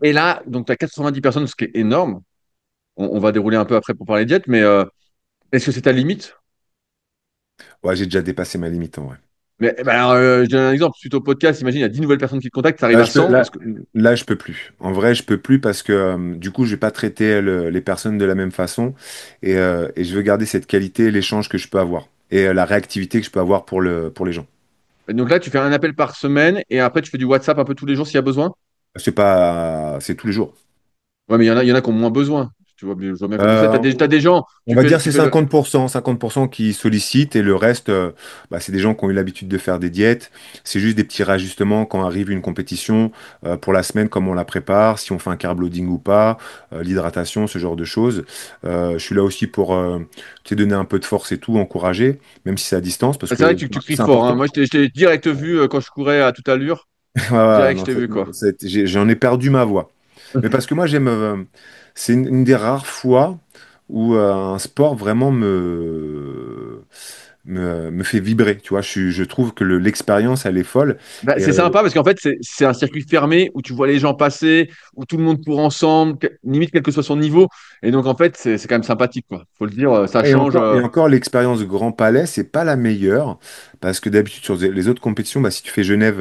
et là, donc tu as 90 personnes, ce qui est énorme. On va dérouler un peu après pour parler diète, mais est-ce que c'est ta limite? Ouais, j'ai déjà dépassé ma limite en vrai. Mais bah, alors, je donne un exemple. Suite au podcast, imagine, il y a 10 nouvelles personnes qui te contactent, tu arrives Là, à je peux, 100. là, là, je peux plus. En vrai, je peux plus parce que du coup, je vais pas traiter les personnes de la même façon et je veux garder cette qualité, l'échange que je peux avoir et la réactivité que je peux avoir pour les gens. Donc là, tu fais un appel par semaine et après, tu fais du WhatsApp un peu tous les jours s'il y a besoin. C'est tous les jours. Ouais, mais il y en a qui ont moins besoin. Tu vois, je vois bien comment c'est. Euh, T'as des gens, On tu va fais, dire tu c'est fais le. 50%, 50% qui sollicitent et le reste, bah, c'est des gens qui ont eu l'habitude de faire des diètes. C'est juste des petits réajustements quand arrive une compétition pour la semaine, comment on la prépare, si on fait un carb loading ou pas, l'hydratation, ce genre de choses. Je suis là aussi pour tu sais, donner un peu de force et tout, encourager, même si c'est à distance, parce C'est vrai que que tu cries c'est fort, hein. important. Moi, je t'ai direct vu quand je courais à toute allure. Ouais, ouais, Direct, je non, t'ai vu, quoi. j'en ai perdu ma voix. Mais parce que moi, c'est une des rares fois où un sport vraiment me fait vibrer. Tu vois, je trouve que l'expérience, elle est folle. Bah, Et, c'est sympa parce qu'en fait, c'est un circuit fermé où tu vois les gens passer, où tout le monde court ensemble, limite quel que soit son niveau. Et donc, en fait, c'est quand même sympathique, quoi. Faut le dire, ça change. et encore l'expérience Grand Palais, c'est pas la meilleure. Parce que d'habitude, sur les autres compétitions, bah, si tu fais Genève,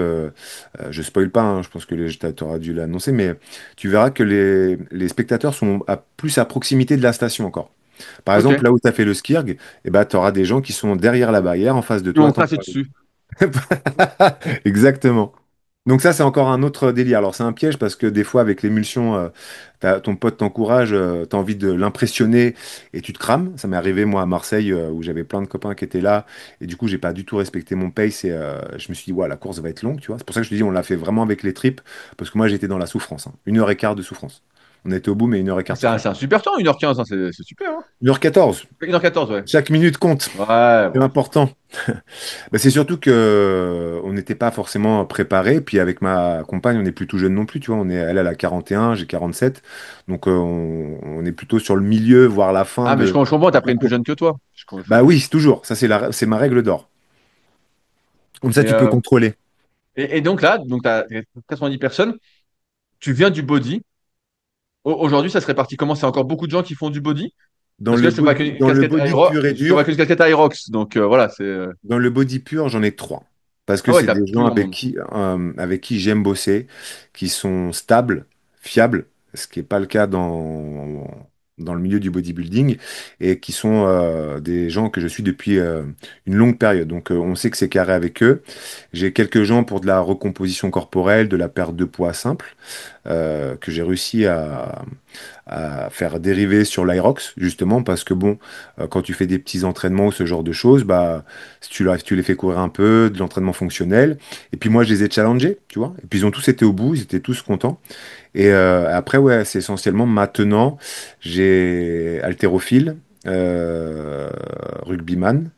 je spoil pas, hein, je pense que tu auras dû l'annoncer, mais tu verras que les spectateurs sont plus à proximité de la station encore. Par Ok. exemple, là où tu as fait le skirg, eh ben, tu auras des gens qui sont derrière la barrière, en face de Ils toi. vont crasher dessus. Exactement. Donc ça, c'est encore un autre délire. Alors c'est un piège parce que des fois, avec l'émulsion, ton pote t'encourage, tu as envie de l'impressionner et tu te crames. Ça m'est arrivé moi à Marseille où j'avais plein de copains qui étaient là et du coup, j'ai pas du tout respecté mon pace et je me suis dit, ouais, la course va être longue, tu vois. C'est pour ça que je te dis, on l'a fait vraiment avec les tripes parce que moi, j'étais dans la souffrance, hein. 1 heure et quart de souffrance. On était au bout, mais 1 heure et quart de C'est souffrance. un super temps, 1h15, hein, c'est super, hein. 1 h 14. 1h14, ouais. Chaque minute compte. Ouais, C'est bon. important. Bah, c'est surtout que on n'était pas forcément préparés. Puis avec ma compagne, on est plutôt jeune non plus, tu vois. Elle a 41, j'ai 47. Donc on est plutôt sur le milieu, voire la fin Ah, mais je comprends, t'as de pris la une plus course. jeune que toi. Je Bah comprends. oui, c'est toujours. Ça, c'est ma règle d'or. Comme ça, Et, tu peux euh, contrôler. et donc là, donc t'as 90 personnes, tu viens du body. Aujourd'hui, ça se répartit comment? C'est encore beaucoup de gens qui font du body? Parce que là, je te vois qu'une Dans le casquette body pur et Je te vois dur, qu'une casquette Aerox. Donc voilà, c'est. dans le body pur, j'en ai trois. Parce que Ah ouais, c'est t'as des gens plusieurs monde. avec qui j'aime bosser, qui sont stables, fiables, ce qui n'est pas le cas dans le milieu du bodybuilding, et qui sont des gens que je suis depuis une longue période. Donc on sait que c'est carré avec eux. J'ai quelques gens pour de la recomposition corporelle, de la perte de poids simple, que j'ai réussi à faire dériver sur l'Aerox, justement, parce que bon, quand tu fais des petits entraînements ou ce genre de choses, bah, si tu les fais courir un peu, de l'entraînement fonctionnel. Et puis moi, je les ai challengés, tu vois. Et puis ils ont tous été au bout, ils étaient tous contents. Et après, ouais, c'est essentiellement maintenant, j'ai haltérophile, rugbyman,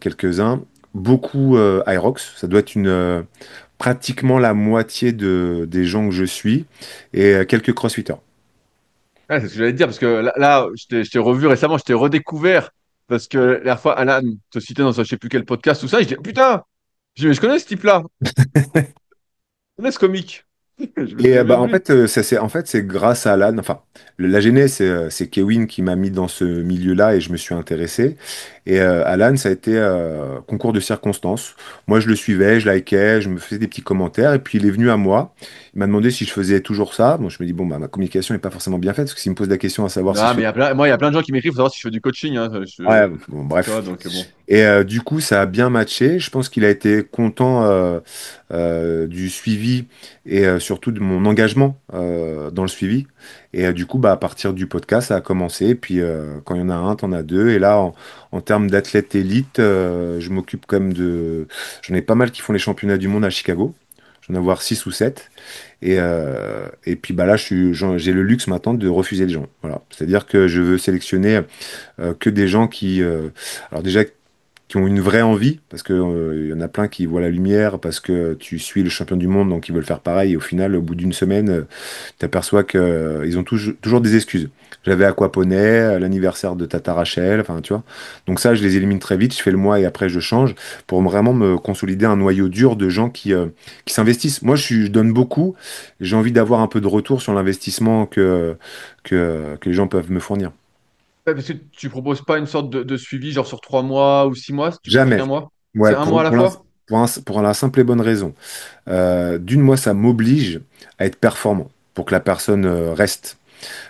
quelques-uns, beaucoup Aerox. Ça doit être pratiquement la moitié des gens que je suis, et quelques crossfitters. Ouais, c'est ce que j'allais te dire, parce que là, je t'ai revu récemment, je t'ai redécouvert. Parce que la dernière fois, Alan te citait dans je sais plus quel podcast, tout ça. Et je dis, putain, mais je connais ce type-là. Je connais ce comique. Je me Et souviens bien bah, de lui. en fait, c'est grâce à Alan, enfin, la genèse, c'est Kevin qui m'a mis dans ce milieu-là et je me suis intéressé. Et Alan, ça a été concours de circonstances. Moi, je le suivais, je likais, je me faisais des petits commentaires et puis il est venu à moi. Il m'a demandé si je faisais toujours ça. Bon, je me dis, bon, bah, ma communication n'est pas forcément bien faite parce que s'il me pose la question à savoir si Non, je mais fais. moi, il y a plein de gens qui m'écrivent pour savoir si je fais du coaching, hein. Ouais, bon, Tu vois, bref. donc bon. Et du coup, ça a bien matché. Je pense qu'il a été content du suivi et surtout de mon engagement dans le suivi. Et du coup, bah, à partir du podcast, ça a commencé. Et puis, quand il y en a un, t'en as deux. Et là, en termes d'athlète élite, je m'occupe quand même de. J'en ai pas mal qui font les championnats du monde à Chicago. J'en ai avoir 6 ou 7. Et puis, bah, là, j'ai le luxe maintenant de refuser les gens. Voilà. C'est-à-dire que je veux sélectionner que des gens alors déjà, qui ont une vraie envie, parce que il y en a plein qui voient la lumière, parce que tu suis le champion du monde, donc ils veulent faire pareil, et au final, au bout d'une semaine, tu aperçois que ils ont toujours des excuses. J'avais aquaponé, l'anniversaire de Tata Rachel, enfin, tu vois. Donc ça, je les élimine très vite, je fais le mois et après je change, pour vraiment me consolider un noyau dur de gens qui s'investissent. Moi, je donne beaucoup, j'ai envie d'avoir un peu de retour sur l'investissement que les gens peuvent me fournir. Ouais, parce que tu proposes pas une sorte de suivi, genre sur 3 mois ou 6 mois, tu proposes Jamais. qu'un mois? C'est Ouais, un mois à la fois? pour la simple et bonne raison. D'une, moi, ça m'oblige à être performant pour que la personne reste.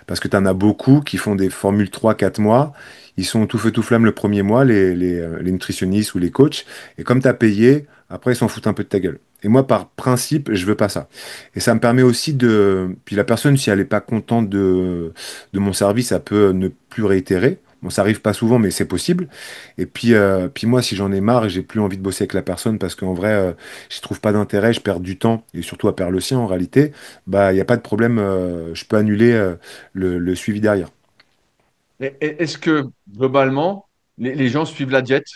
Parce que tu en as beaucoup qui font des formules 3 4 mois. Ils sont tout feu tout flamme le premier mois, les nutritionnistes ou les coachs. Et comme tu as payé, après, ils s'en foutent un peu de ta gueule. Et moi, par principe, je veux pas ça. Et ça me permet aussi de... Puis la personne, si elle n'est pas contente de mon service, elle peut ne plus réitérer. Bon, ça arrive pas souvent, mais c'est possible. Et puis moi, si j'en ai marre et j'ai plus envie de bosser avec la personne parce qu'en vrai, je trouve pas d'intérêt, je perds du temps et surtout à perdre le sien en réalité, bah, il n'y a pas de problème, je peux annuler le suivi derrière. Est-ce que globalement, les gens suivent la diète?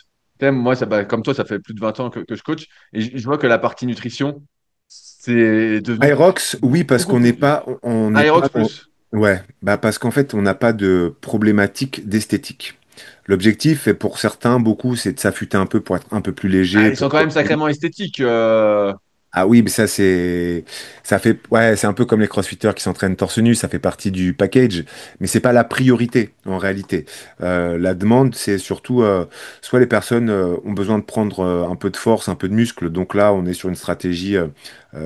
Moi, ça, bah, comme toi, ça fait plus de 20 ans que je coach et je vois que la partie nutrition, c'est devenu Aerox, oui, parce beaucoup qu'on n'est plus. pas, on n'est pas Aerox plus. ouais, bah parce qu'en fait, on n'a pas de problématique d'esthétique. L'objectif, et pour certains, beaucoup, c'est de s'affûter un peu pour être un peu plus Ah, léger, ils sont pour quand même sacrément esthétiques. ah oui, mais ça fait, ouais, c'est un peu comme les crossfitters qui s'entraînent torse nu, ça fait partie du package, mais c'est pas la priorité en réalité. La demande, c'est surtout, soit les personnes ont besoin de prendre un peu de force, un peu de muscle, donc là, on est sur une stratégie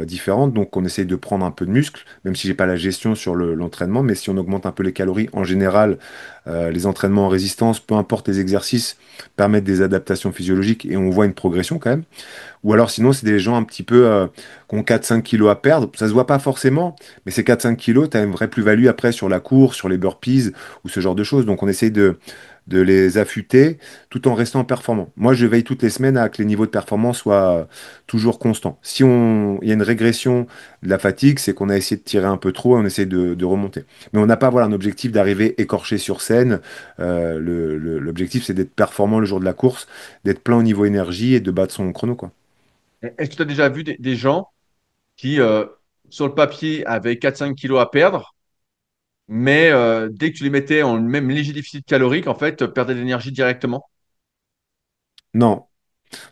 différente, donc on essaye de prendre un peu de muscle, même si j'ai pas la gestion sur l'entraînement, mais si on augmente un peu les calories, en général, les entraînements en résistance, peu importe les exercices, permettent des adaptations physiologiques et on voit une progression quand même. Ou alors sinon, c'est des gens un petit peu qui ont 4-5 kilos à perdre. Ça se voit pas forcément, mais ces 4-5 kilos, tu as une vraie plus-value après sur la course, sur les burpees ou ce genre de choses. Donc on essaye de les affûter tout en restant performant. Moi, je veille toutes les semaines à que les niveaux de performance soient toujours constants. Si il y a une régression de la fatigue, c'est qu'on a essayé de tirer un peu trop et on essaie de remonter. Mais on n'a pas voilà, un objectif d'arriver écorché sur scène. L'objectif, c'est d'être performant le jour de la course, d'être plein au niveau énergie et de battre son chrono, quoi. Est-ce que tu as déjà vu des gens qui, sur le papier, avaient 4-5 kilos à perdre, mais dès que tu les mettais en même léger déficit calorique, en fait, perdaient de l'énergie directement? Non,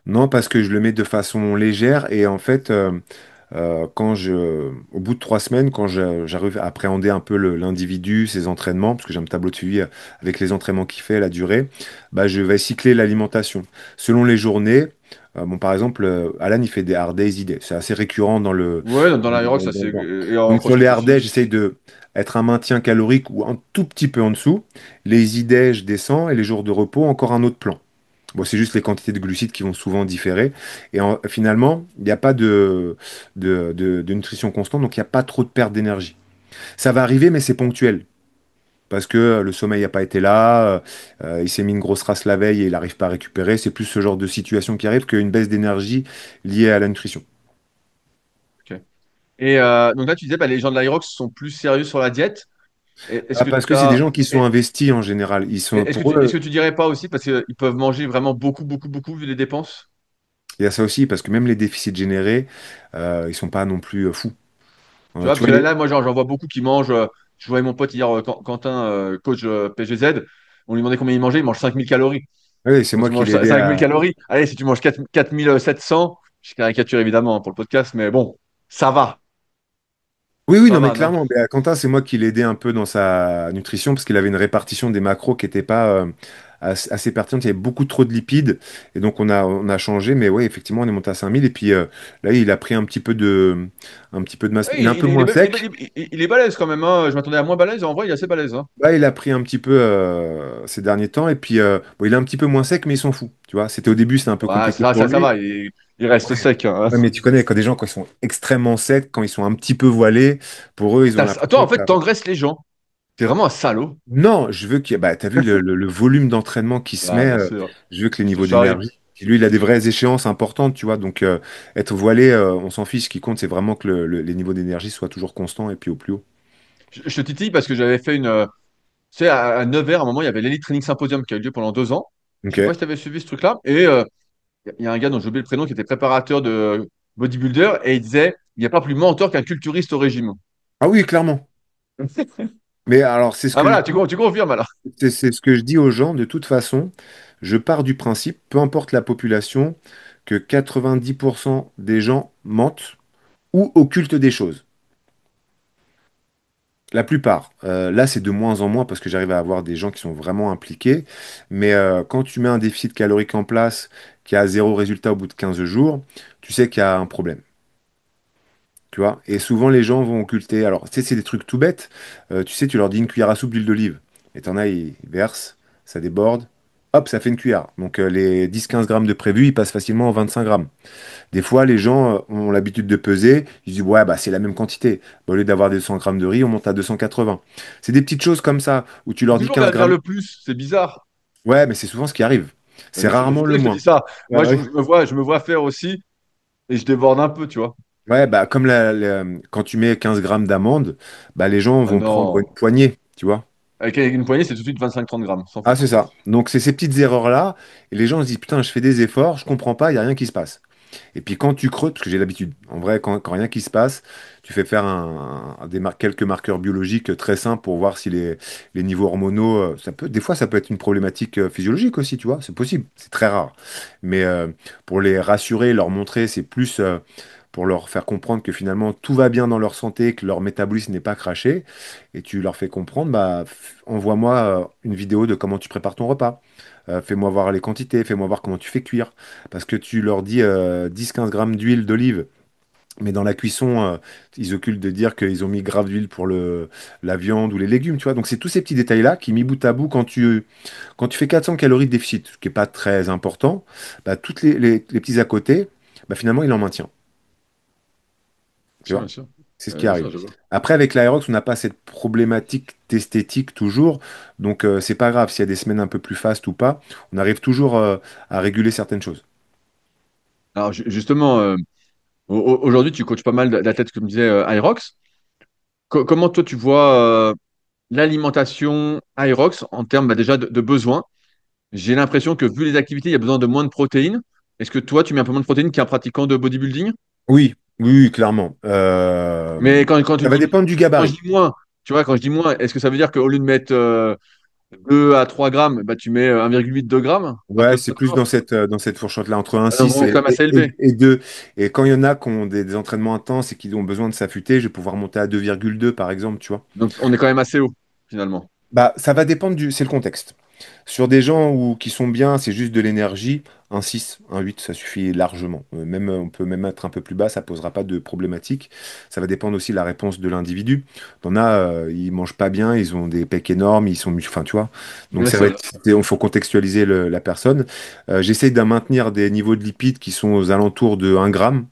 non, parce que je le mets de façon légère et en fait, au bout de 3 semaines, quand j'arrive à appréhender un peu l'individu, ses entraînements, parce que j'ai un tableau de suivi avec les entraînements qu'il fait, la durée, bah, je vais cycler l'alimentation. Selon les journées, bon, par exemple, Alan, il fait des hard days, idées. C'est assez récurrent dans le. Ouais, dans l'aérox, ça c'est. Et en Donc sur les crossfit hard aussi. days, j'essaye de être un maintien calorique ou un tout petit peu en dessous. Les idées, je descends et les jours de repos, encore un autre plan. Bon, c'est juste les quantités de glucides qui vont souvent différer. Et finalement, il n'y a pas de nutrition constante, donc il n'y a pas trop de perte d'énergie. Ça va arriver, mais c'est ponctuel. Parce que le sommeil n'a pas été là, il s'est mis une grosse race la veille et il n'arrive pas à récupérer. C'est plus ce genre de situation qui arrive qu'une baisse d'énergie liée à la nutrition. Ok. Et donc là, tu disais, bah, les gens de l'Aerox sont plus sérieux sur la diète. Est-ce Ah, que parce que c'est des t'as, gens qui sont investis en général. Ils sont, pour est-ce que eux, tu dirais pas aussi parce qu'ils peuvent manger vraiment beaucoup, beaucoup, beaucoup vu les dépenses? il y a ça aussi, parce que même les déficits générés, ils sont pas non plus fous. Tu vois, Tu parce vois, que là moi, j'en vois beaucoup qui mangent. Je voyais mon pote hier, Quentin, coach PGZ. On lui demandait combien il mangeait. Il mange 5000 calories. oui, c'est Quand moi tu qui manges l'ai aidé 5000 à. calories, allez, si tu manges 4700, je caricature évidemment pour le podcast, mais bon, ça va. Oui, oui, Ça non, mais va, non? clairement, mais, Quentin, c'est moi qui l'ai aidé un peu dans sa nutrition parce qu'il avait une répartition des macros qui n'était pas assez pertinente. Il y avait beaucoup trop de lipides et donc on a changé. Mais oui, effectivement, on est monté à 5000 et puis là, il a pris un petit peu de masse. Ouais, Il est un peu moins sec. il est balèze quand même, hein. Je m'attendais à moins balèze. En vrai, il est assez balèze, hein. Là, il a pris un petit peu ces derniers temps et puis bon, il est un petit peu moins sec, mais il s'en fout. Tu vois, c'était au début, c'était un peu Ouais, compliqué pour ça lui. va. Il reste Ouais. sec, hein. Ouais, mais tu connais quand des gens, quand ils sont extrêmement secs, quand ils sont un petit peu voilés, pour eux, ils ont Toi, l'impression en que fait, t'engraisses les gens. T'es vraiment un salaud. non, je veux qu'il. Bah, t'as vu le volume d'entraînement qui se Ouais, met. bien sûr. Je veux que les Je te niveaux charrie. d'énergie. Puis lui, il a des vraies échéances importantes, tu vois. Donc, être voilé, on s'en fiche. Ce qui compte, c'est vraiment que les niveaux d'énergie soient toujours constants et puis au plus haut. Je te titille parce que j'avais fait une. Tu sais, à Nevers, à un moment, il y avait l'Elite Training Symposium qui a eu lieu pendant 2 ans. Je sais pas Ok. si tu avais suivi ce truc-là. Et il y a un gars dont j'ai oublié le prénom qui était préparateur de bodybuilder et il disait il n'y a pas plus menteur qu'un culturiste au régime. Ah oui, clairement. Mais alors, c'est ce Ah que je voilà, dis. tu confirmes alors. C'est ce que je dis aux gens. De toute façon, je pars du principe, peu importe la population, que 90% des gens mentent ou occultent des choses. La plupart. Là, c'est de moins en moins parce que j'arrive à avoir des gens qui sont vraiment impliqués. Mais quand tu mets un déficit calorique en place qui a zéro résultat au bout de 15 jours, tu sais qu'il y a un problème. Tu vois? Et souvent, les gens vont occulter. Alors, tu sais, c'est des trucs tout bêtes. Tu sais, tu leur dis une cuillère à soupe d'huile d'olive. Et t'en as, ils versent, ça déborde. Hop, ça fait une cuillère. Donc, les 10-15 grammes de prévu, ils passent facilement en 25 grammes. Des fois, les gens ont l'habitude de peser. Ils disent, ouais, bah, c'est la même quantité. Bah, au lieu d'avoir des 100 grammes de riz, on monte à 280. C'est des petites choses comme ça où tu leur dis Toujours 15 vers grammes. le plus, c'est bizarre. Ouais, mais c'est souvent ce qui arrive. C'est C'est rarement pour ça le que je te dis moins. ça. Ouais, Moi, ouais. je me vois faire aussi et je déborde un peu, tu vois. Ouais, bah, comme quand tu mets 15 grammes d'amandes, bah, les gens Ah vont prendre une non. poignée, tu vois. Avec une poignée, c'est tout de suite 25-30 grammes, sans Ah, faute, c'est hein. ça. Donc, c'est ces petites erreurs-là. Et les gens se disent, putain, je fais des efforts, je comprends pas, il n'y a rien qui se passe. Et puis, quand tu creuses, parce que j'ai l'habitude, en vrai, quand rien qui se passe, tu fais faire quelques marqueurs biologiques très simples pour voir si les niveaux hormonaux, des fois, ça peut être une problématique physiologique aussi, tu vois. C'est possible. C'est très rare. Mais pour les rassurer, leur montrer, c'est plus pour leur faire comprendre que finalement, tout va bien dans leur santé, que leur métabolisme n'est pas craché. Et tu leur fais comprendre, bah, envoie-moi une vidéo de comment tu prépares ton repas. Fais-moi voir les quantités, fais-moi voir comment tu fais cuire. Parce que tu leur dis 10-15 grammes d'huile d'olive, mais dans la cuisson, ils occultent de dire qu'ils ont mis grave d'huile pour la viande ou les légumes, tu vois. Donc c'est tous ces petits détails-là qui, mis bout à bout, quand tu fais 400 calories de déficit, ce qui n'est pas très important, bah, toutes les petits à côté, bah, finalement, il en maintient, tu Bien vois. sûr. C'est ce qui Bien sûr, arrive. je vois. Après, avec l'Aerox, on n'a pas cette problématique d'esthétique toujours. Donc, c'est pas grave s'il y a des semaines un peu plus fastes ou pas. On arrive toujours à réguler certaines choses. Alors, justement, aujourd'hui, tu coaches pas mal d'athlètes, comme disait Irox. Comment toi, tu vois l'alimentation Irox en termes bah, déjà de besoins? J'ai l'impression que vu les activités, il y a besoin de moins de protéines. Est-ce que toi, tu mets un peu moins de protéines qu'un pratiquant de bodybuilding? Oui, oui, oui, clairement. Mais quand tu Ça va dis, dépendre du quand je gabarit. dis moins, tu vois, quand je dis moins, est-ce que ça veut dire qu'au lieu de mettre 2 à 3 grammes, bah, tu mets 1,8-2 grammes par Ouais, kilo c'est de plus corps? dans cette fourchette-là, entre un Ah, donc, 6 on est quand même assez élevé. et 2. Et quand il y en a qui ont des entraînements intenses et qui ont besoin de s'affûter, je vais pouvoir monter à 2,2 par exemple, tu vois. Donc on est quand même assez haut, finalement. Bah, ça va dépendre c'est le contexte. Sur des gens qui sont bien, c'est juste de l'énergie, un 6, un 8, ça suffit largement. Même, on peut même être un peu plus bas, ça posera pas de problématique. Ça va dépendre aussi de la réponse de l'individu. T'en as, ils mangent pas bien, ils ont des pecs énormes, ils sont, enfin, tu vois. Donc Bien ça va sûr. être, il faut contextualiser la personne. J'essaye de maintenir des niveaux de lipides qui sont aux alentours de 1 gramme.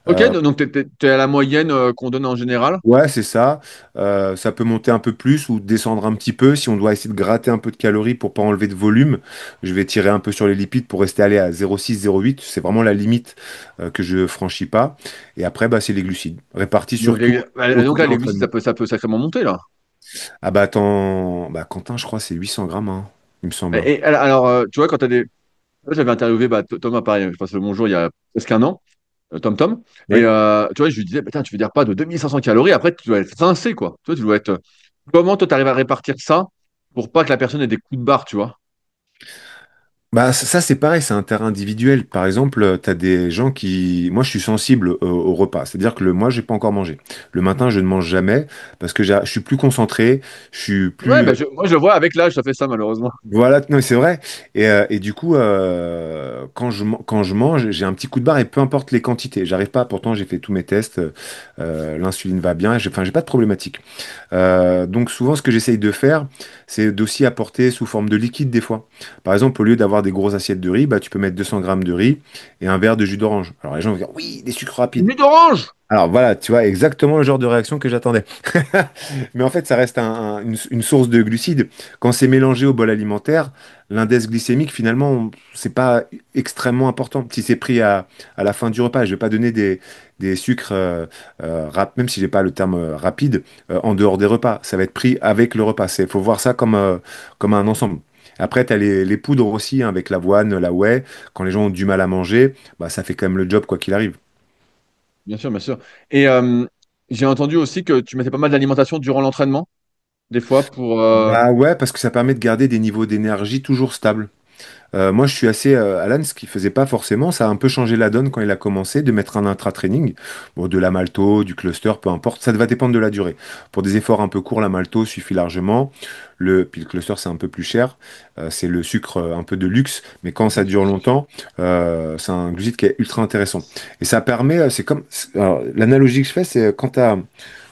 Ok, Euh, donc t'es à la moyenne qu'on donne en général. Ouais, c'est ça. Ça peut monter un peu plus ou descendre un petit peu. Si on doit essayer de gratter un peu de calories pour pas enlever de volume, je vais tirer un peu sur les lipides pour rester allé à 0,6, 0,8. C'est vraiment la limite que je franchis pas. Et après, bah, c'est les glucides, répartis Donc, sur donc tout là, à les glucides, l'entraînement. ça peut sacrément monter, là. Ah bah attends, bah Quentin, je crois, c'est 800 grammes, hein, il me semble, hein. Et alors, tu vois, quand tu as des. Moi, j'avais interviewé bah, Thomas, pareil, je passe le bonjour il y a presque un an, Tom. Et Ouais. tu vois, je lui disais, putain, tu veux dire pas de 2500 calories, après, tu dois être rincé, quoi. Tu vois, tu dois être. Comment toi, tu arrives à répartir ça pour pas que la personne ait des coups de barre, tu vois? Bah, ça, c'est pareil, c'est un terrain individuel. Par exemple, tu as des gens qui. Moi, je suis sensible au repas. C'est-à-dire que moi, j'ai pas encore mangé. Le matin, je ne mange jamais parce que je suis plus concentré, je suis Ouais, plus. bah, moi, je vois avec l'âge, ça fait ça, malheureusement. Voilà, non, mais c'est vrai. Et du coup, quand je mange, j'ai un petit coup de barre et peu importe les quantités. J'arrive pas, pourtant, j'ai fait tous mes tests. L'insuline va bien, enfin, j'ai pas de problématique. Donc souvent, ce que j'essaye de faire, c'est d'aussi apporter sous forme de liquide des fois. Par exemple, au lieu d'avoir des grosses assiettes de riz, bah, tu peux mettre 200 grammes de riz et un verre de jus d'orange. Alors les gens vont dire, oui, des sucres rapides. Une nuit d'orange! Alors voilà, tu vois, exactement le genre de réaction que j'attendais. Mais en fait, ça reste une source de glucides. Quand c'est mélangé au bol alimentaire, l'index glycémique, finalement, c'est pas extrêmement important. Si c'est pris à la fin du repas, je vais pas donner des sucres, même si j'ai pas le terme rapide, en dehors des repas. Ça va être pris avec le repas. Il faut voir ça comme un ensemble. Après, tu as les poudres aussi, hein, avec l'avoine, la whey. Quand les gens ont du mal à manger, bah, ça fait quand même le job quoi qu'il arrive. Bien sûr, bien sûr. Et j'ai entendu aussi que tu mettais pas mal d'alimentation durant l'entraînement, des fois, pour. Bah ouais, parce que ça permet de garder des niveaux d'énergie toujours stables. Moi, je suis assez Alan, ce qu'il faisait pas forcément. Ça a un peu changé la donne quand il a commencé de mettre un intra-training. Bon, de la malto, du cluster, peu importe. Ça va dépendre de la durée. Pour des efforts un peu courts, la malto suffit largement. Puis le cluster, c'est un peu plus cher. C'est le sucre un peu de luxe. Mais quand ça dure longtemps, c'est un glucide qui est ultra intéressant. Et ça permet, c'est comme, alors, l'analogie que je fais, c'est quand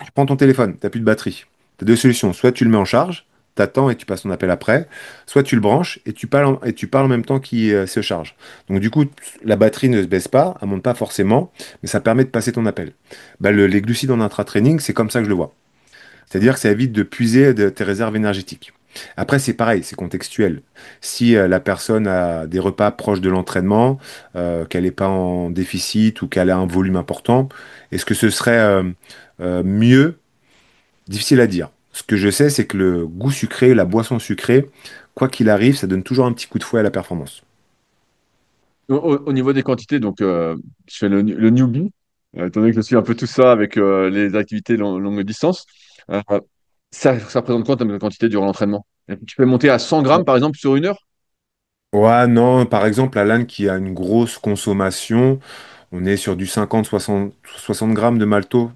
tu prends ton téléphone, tu n'as plus de batterie. Tu as deux solutions. Soit tu le mets en charge, t'attends et tu passes ton appel après, soit tu le branches et tu parles en même temps qu'il se charge. Donc du coup, la batterie ne se baisse pas, elle monte pas forcément, mais ça permet de passer ton appel. Bah, les glucides en intra-training, c'est comme ça que je le vois. C'est-à-dire que ça évite de puiser de tes réserves énergétiques. Après, c'est pareil, c'est contextuel. Si la personne a des repas proches de l'entraînement, qu'elle n'est pas en déficit ou qu'elle a un volume important, est-ce que ce serait mieux? Difficile à dire. Ce que je sais, c'est que le goût sucré, la boisson sucrée, quoi qu'il arrive, ça donne toujours un petit coup de fouet à la performance. Au niveau des quantités, donc je fais le newbie, étant donné que je suis un peu tout ça avec les activités longue distance. Euh, ça représente quoi en termes de quantité durant l'entraînement? Tu peux monter à 100 grammes par exemple sur une heure? Ouais, non, par exemple, Alan qui a une grosse consommation, on est sur du 50-60 grammes de malto.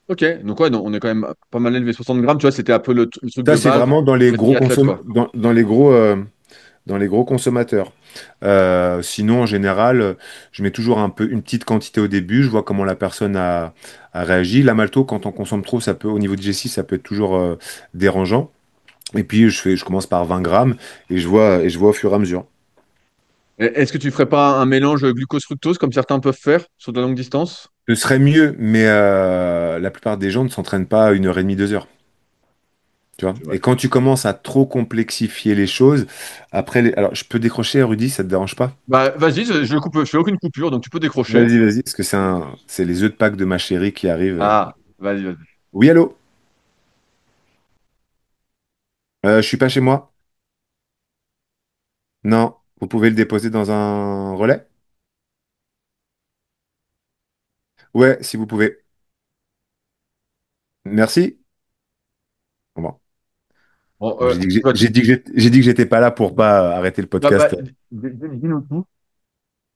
Ok, donc ouais, donc on est quand même pas mal élevé. 60 grammes, tu vois, c'était un peu le truc Ça, de c'est base vraiment pour les triathlètes, quoi. dans les gros consommateurs. Sinon, en général, je mets toujours un peu une petite quantité au début. Je vois comment la personne a réagi. La malto, quand on consomme trop, ça peut, au niveau de G6, ça peut être toujours dérangeant. Et puis, je commence par 20 grammes et je vois au fur et à mesure. Est-ce que tu ferais pas un mélange glucose-fructose comme certains peuvent faire sur de la longue distance? Ce serait mieux, mais la plupart des gens ne s'entraînent pas à 1 heure et demie, 2 heures. Tu vois? C'est Et vrai. quand tu commences à trop complexifier les choses, après, alors je peux décrocher, Rudy, ça te dérange pas? Bah, vas-y, je coupe, je fais aucune coupure, donc tu peux décrocher. Vas-y, parce que c'est les œufs de Pâques de ma chérie qui arrivent. Ah, vas-y, vas-y. Oui, allô? Je suis pas chez moi? Non. Vous pouvez le déposer dans un relais? Ouais, si vous pouvez. Merci. Bon. Bon, Bon, toi, j'ai dit que j'étais pas là pour pas arrêter le bah, podcast. dis-nous tout.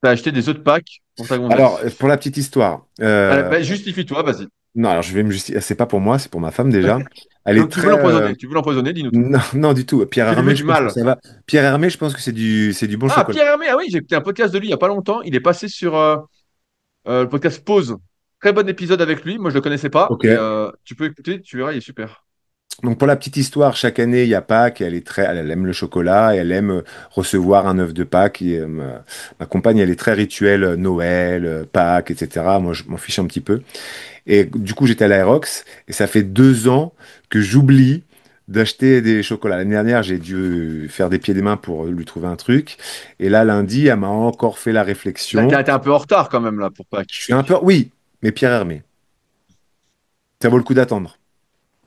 T'as acheté des œufs de Pâques pour ta Alors, gonzesse. pour la petite histoire, Bah, justifie-toi, vas-y. non, alors je vais me justifier. C'est pas pour moi, c'est pour ma femme déjà. Elle est Donc tu très. veux l'empoisonner, tu veux l'empoisonner, dis-nous tout. Non, non, du tout. Pierre Tu lui veux Hermé, je du pense que mal. ça va. Pierre Hermé, je pense que c'est du bon Ah, chocolat. Pierre Hermé, ah oui, j'ai écouté un podcast de lui il y a pas longtemps. Il est passé sur le podcast Pause. Très bon épisode avec lui. Moi, je le connaissais pas. Ok. Et tu peux écouter, tu verras, il est super. Donc pour la petite histoire, chaque année, il y a Pâques, et elle aime le chocolat, et elle aime recevoir un œuf de Pâques. Et, ma compagne, elle est très rituelle, Noël, Pâques, etc. Moi, je m'en fiche un petit peu. Et du coup, j'étais à l'Aérox, et ça fait 2 ans que j'oublie d'acheter des chocolats. L'année dernière, j'ai dû faire des pieds et des mains pour lui trouver un truc. Et là, lundi, elle m'a encore fait la réflexion. T'es un peu en retard quand même là pour Je Pâques. suis un peu... Oui, mais Pierre Hermé, ça vaut le coup d'attendre.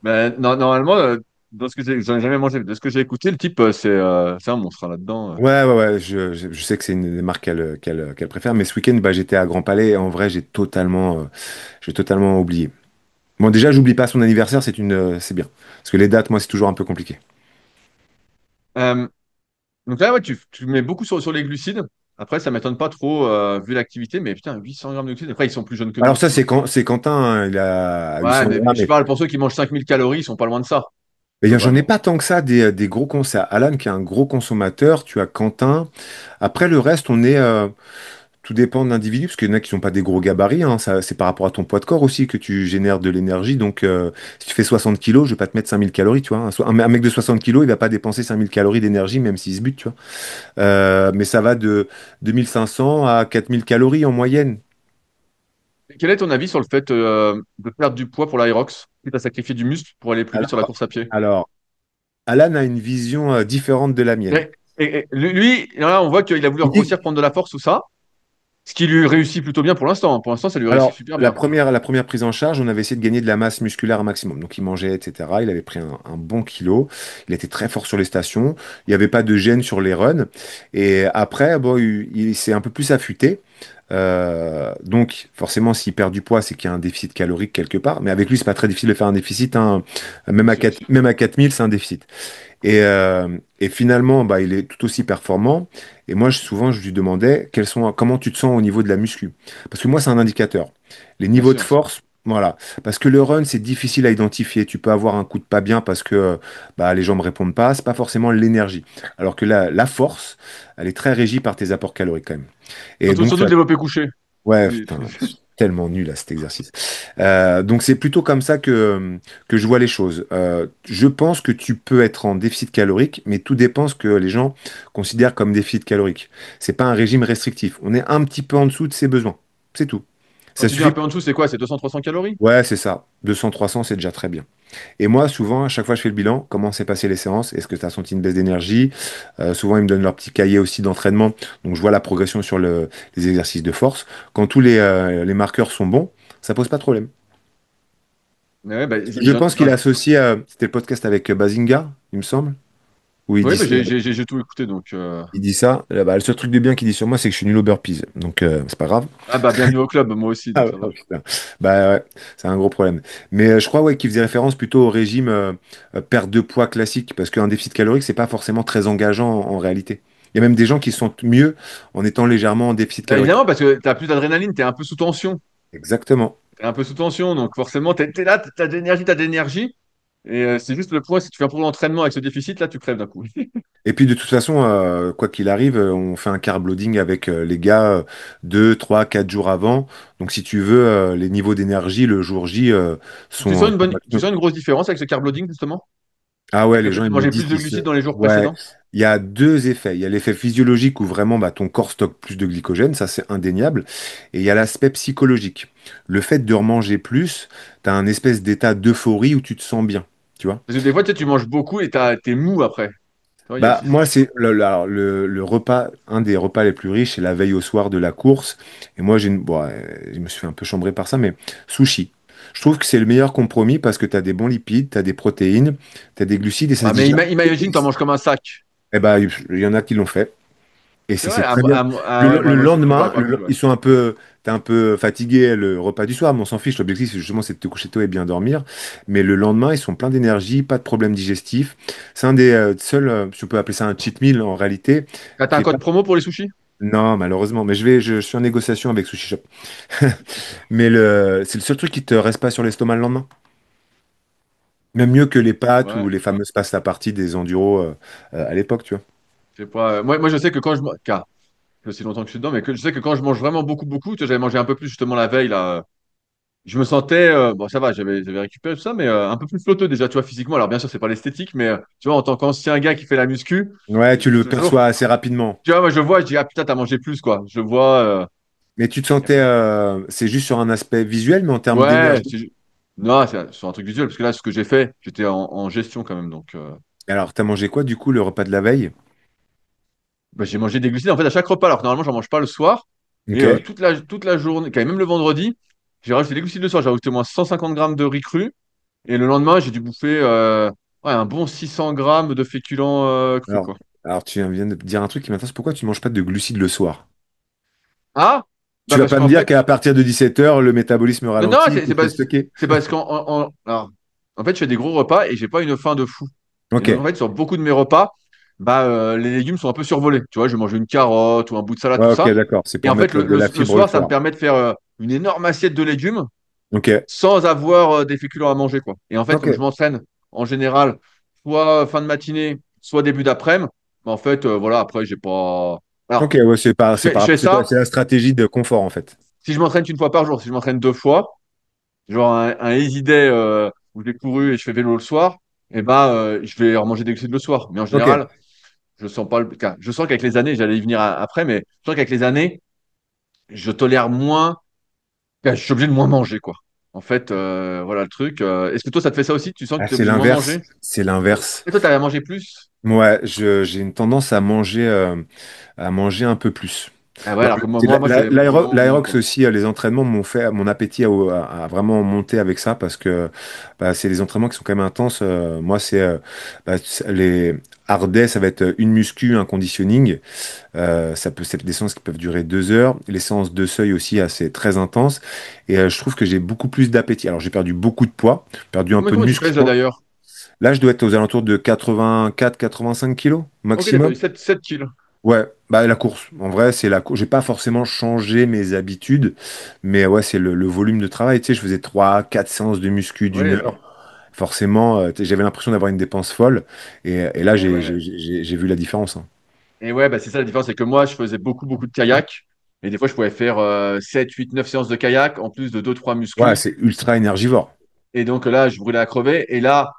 Mais normalement, dans ce que j'en ai jamais mangé. De ce que j'ai écouté, le type, c'est un monstre hein, là-dedans. Ouais, je sais que c'est une des marques qu'elle préfère, mais ce week-end, bah, j'étais à Grand Palais et en vrai, j'ai totalement oublié. Bon, déjà, j'oublie pas son anniversaire, c'est bien. Parce que les dates, moi, c'est toujours un peu compliqué. Euh, donc là, ouais, tu mets beaucoup sur les glucides. Après, ça m'étonne pas trop vu l'activité, mais putain, 800 grammes de glucides. Après, ils sont plus jeunes que nous Alors ça, aussi, donc. C'est Quentin, hein, il a Ouais, 800 mais grammes. je parle pour ceux qui mangent 5000 calories, ils sont pas loin de ça, Et j'en ai globalement. pas tant que ça, des gros cons. Alan qui est un gros consommateur, tu as Quentin. Après, le reste, tout dépend de l'individu, parce qu'il y en a qui sont pas des gros gabarits, hein. Ça, c'est par rapport à ton poids de corps aussi que tu génères de l'énergie. Donc, si tu fais 60 kilos, je vais pas te mettre 5000 calories, tu vois. Un mec de 60 kilos, il va pas dépenser 5000 calories d'énergie, même s'il se bute, tu vois. Mais ça va de 2500 à 4000 calories en moyenne. Quel est ton avis sur le fait de perdre du poids pour l'Aerox, quitte à sacrifier du muscle pour aller plus vite sur la Alors, course à pied? alors, Alan a une vision différente de la mienne. Et lui, là, on voit qu'il a voulu Il dit grossir, prendre de la force, tout ça, ce qui lui réussit plutôt bien pour l'instant. Pour l'instant, ça lui réussit Alors, super bien. la première prise en charge, on avait essayé de gagner de la masse musculaire un maximum. Donc, il mangeait, etc. Il avait pris un bon kilo. Il était très fort sur les stations. Il n'y avait pas de gêne sur les runs. Et après, bon, il s'est un peu plus affûté. Donc, forcément, s'il perd du poids, c'est qu'il y a un déficit calorique quelque part. Mais avec lui, c'est pas très difficile de faire un déficit, hein. Bien Même à sûr. 4, même à 4000, c'est un déficit. Et finalement, bah, il est tout aussi performant. Et moi, souvent, je lui demandais comment tu te sens au niveau de la muscu. Parce que moi, c'est un indicateur. Les Bien niveaux de sûr. force, voilà. Parce que le run, c'est difficile à identifier. Tu peux avoir un coup de pas bien parce que bah, les jambes répondent pas. C'est pas forcément l'énergie. Alors que la force, elle est très régie par tes apports caloriques quand même. Et Surtout, donc, surtout ça, le développé couché. ouais, C'est- putain, je suis tellement nul à cet exercice. Donc c'est plutôt comme ça que je vois les choses. Je pense que tu peux être en déficit calorique, mais tout dépend ce que les gens considèrent comme déficit calorique. C'est pas un régime restrictif. On est un petit peu en dessous de ses besoins. C'est tout. Quand Ça tu dis un suffit. peu en dessous, c'est quoi? C'est 200-300 calories? Ouais, c'est ça. 200-300, c'est déjà très bien. Et moi, souvent, à chaque fois, je fais le bilan. Comment s'est passé les séances? Est-ce que tu as senti une baisse d'énergie? Souvent, ils me donnent leur petit cahier aussi d'entraînement. Donc, je vois la progression sur les exercices de force. Quand tous les marqueurs sont bons, ça pose pas de problème. Mais ouais, bah, Je pense qu'il a associé, c'était le podcast avec Bazinga, il me semble, où oui, bah, j'ai tout écouté, donc... il dit ça. Bah, le seul truc de bien qu'il dit sur moi, c'est que je suis nul au burpees. Donc, c'est pas grave. Ah bah, bienvenue au club, moi aussi, Ah donc ouais, ça oh, va. putain. Bah ouais, c'est un gros problème. Mais je crois ouais, qu'il faisait référence plutôt au régime perte de poids classique, parce qu'un déficit calorique, c'est pas forcément très engageant en réalité. Il y a même des gens qui se sentent mieux en étant légèrement en déficit Bah, calorique. évidemment, parce que t'as plus d'adrénaline, t'es un peu sous tension. Exactement. T'es un peu sous tension, donc forcément, t'es là, t'as de l'énergie. Et c'est juste le point, si tu fais un peu d'entraînement avec ce déficit, là, tu crèves d'un coup. Et puis de toute façon, quoi qu'il arrive, on fait un carb loading avec les gars 2, 3, 4 jours avant. Donc si tu veux, les niveaux d'énergie le jour J Tu sont sens tu sens une grosse différence avec ce carb loading, justement? Ah ouais, Avec les le fait gens de ils me manger disent plus de qu'ils glucides dans les jours Ouais, précédents? il y a deux effets. Il y a l'effet physiologique où vraiment bah, ton corps stocke plus de glycogène, ça c'est indéniable. Et il y a l'aspect psychologique. Le fait de remanger plus, tu as un espèce d'état d'euphorie où tu te sens bien. Tu vois? Parce que des fois, tu sais, tu manges beaucoup et t'es mou après. Tu vois, il y a Bah, aussi moi, ça. c'est alors, le repas, un des repas les plus riches, c'est la veille au soir de la course. Et moi, je me suis fait un peu chambrer par ça, mais sushi. Je trouve que c'est le meilleur compromis parce que tu as des bons lipides, tu as des protéines, tu as des glucides et ça Ah, se mais digère. imagine, t'en manges comme un sac. Eh ben, il y en a qui l'ont fait. Et C'est vrai? c'est très bien. Ah ouais, Le moi, je suis pas lendemain, d'accord avec lui, ouais. ils sont un peu, t'es un peu fatigué le repas du soir, mais on s'en fiche. L'objectif, c'est justement, c'est de te coucher tôt et bien dormir. Mais le lendemain, ils sont pleins d'énergie, pas de problème digestif. C'est un des seuls, si on peut appeler ça un cheat meal en réalité, T'as qui un est pas. code promo pour les sushis? Non, malheureusement. Mais je suis en négociation avec Sushi Shop. Mais c'est le seul truc qui te reste pas sur l'estomac le lendemain. Même mieux que les pâtes ou Ouais, les fameuses pastes à partie des enduros à l'époque, tu vois. je sais pas. Moi, je sais que quand je mange. Car, ça fait aussi longtemps que je suis dedans, mais je sais que quand je mange vraiment beaucoup, beaucoup, tu vois, j'avais mangé un peu plus justement la veille, là. Je me sentais. Bon, ça va, j'avais récupéré tout ça, mais un peu plus flotteux déjà, tu vois, physiquement. Alors, bien sûr, c'est pas l'esthétique, mais tu vois, en tant qu'ancien gars qui fait la muscu, Ouais, tu depuis le perçois toujours, assez rapidement. tu vois, moi, je vois, je dis, ah putain, t'as mangé plus, quoi. Je vois. Mais tu te sentais, c'est juste sur un aspect visuel, mais en termes Ouais, d'énergie. non, c'est sur un truc visuel, parce que là, ce que j'ai fait, j'étais en gestion quand même, donc. Alors, t'as mangé quoi du coup le repas de la veille? Bah, j'ai mangé des glucides en fait à chaque repas, alors que normalement j'en mange pas le soir. Et Ok. toute la journée, quand même même le vendredi, j'ai rajouté des glucides le soir. J'ai rajouté au moins 150 grammes de riz cru. Et le lendemain, j'ai dû bouffer ouais, un bon 600 grammes de féculents crus, Alors, quoi. alors tu viens de dire un truc qui m'intéresse. Pourquoi tu ne manges pas de glucides le soir? Ah! Tu Bah vas parce pas me qu'en dire fait, qu'à partir de 17 heures, le métabolisme non, non, ralentit et tu te fais stocker. c'est parce alors, en fait, je fais des gros repas et j'ai pas une faim de fou. Et Ok. donc, en fait, sur beaucoup de mes repas, bah, les légumes sont un peu survolés. Tu vois, je mange une carotte ou un bout de salade, tout Ouais, ok, ça. d'accord. C'est Et pour en fait, mettre de la le fibre le soir, ça me soir. permet de faire une énorme assiette de légumes Ok. sans avoir des féculents à manger, quoi. Et en fait, Ok. comme je m'entraîne en général, soit fin de matinée, soit début d'après-midi, bah, en fait, voilà, après, j'ai pas. Ok, Alors, ouais, je fais ça, c'est la stratégie de confort en fait. si je m'entraîne une fois par jour, si je m'entraîne deux fois, genre un easy day où j'ai couru et je fais vélo le soir, et bah, je vais remanger des glucides le soir. Mais en Ok. général, je sens pas le. Je sens qu'avec les années, j'allais y venir après, mais je sens qu'avec les années, je tolère moins. Je suis obligé de moins manger, quoi. En fait, voilà le truc. Est-ce que toi, ça te fait ça aussi? Tu sens que Ah, tu es c'est obligé de moins l'inverse. manger? C'est l'inverse. Et toi, t'avais à manger plus? Ouais, j'ai une tendance à manger un peu plus. Ah ouais, Ouais, alors que c'est moi c'est moins L'aérox quoi. aussi, les entraînements m'ont fait, mon appétit a vraiment monté avec ça parce que bah, c'est des entraînements qui sont quand même intenses. Moi, les hardais, ça va être une muscu, un conditioning. C'est des séances qui peuvent durer 2 heures. Les séances de seuil aussi, assez très intenses. Et je trouve que j'ai beaucoup plus d'appétit. Alors, j'ai perdu beaucoup de poids, perdu un peu de Comment tu muscle, je pèses là pense. d'ailleurs? Là, je dois être aux alentours de 84-85 kilos Ok, t'as maximum. perdu 7 kilos. Ouais, bah la course. En vrai, c'est la course. J'ai pas forcément changé mes habitudes, mais ouais, c'est le volume de travail. Tu sais, je faisais 3, 4 séances de muscu d'une Ouais, heure. Forcément, tu sais, j'avais l'impression d'avoir une dépense folle. Et là, et ouais. j'ai vu la différence, hein. Et ouais, bah c'est ça la différence, c'est que moi, je faisais beaucoup de kayak. Et des fois, je pouvais faire 7, 8, 9 séances de kayak, en plus de deux trois Ouais, muscu. c'est ultra énergivore. Et donc là, je brûlais à crever. Et là,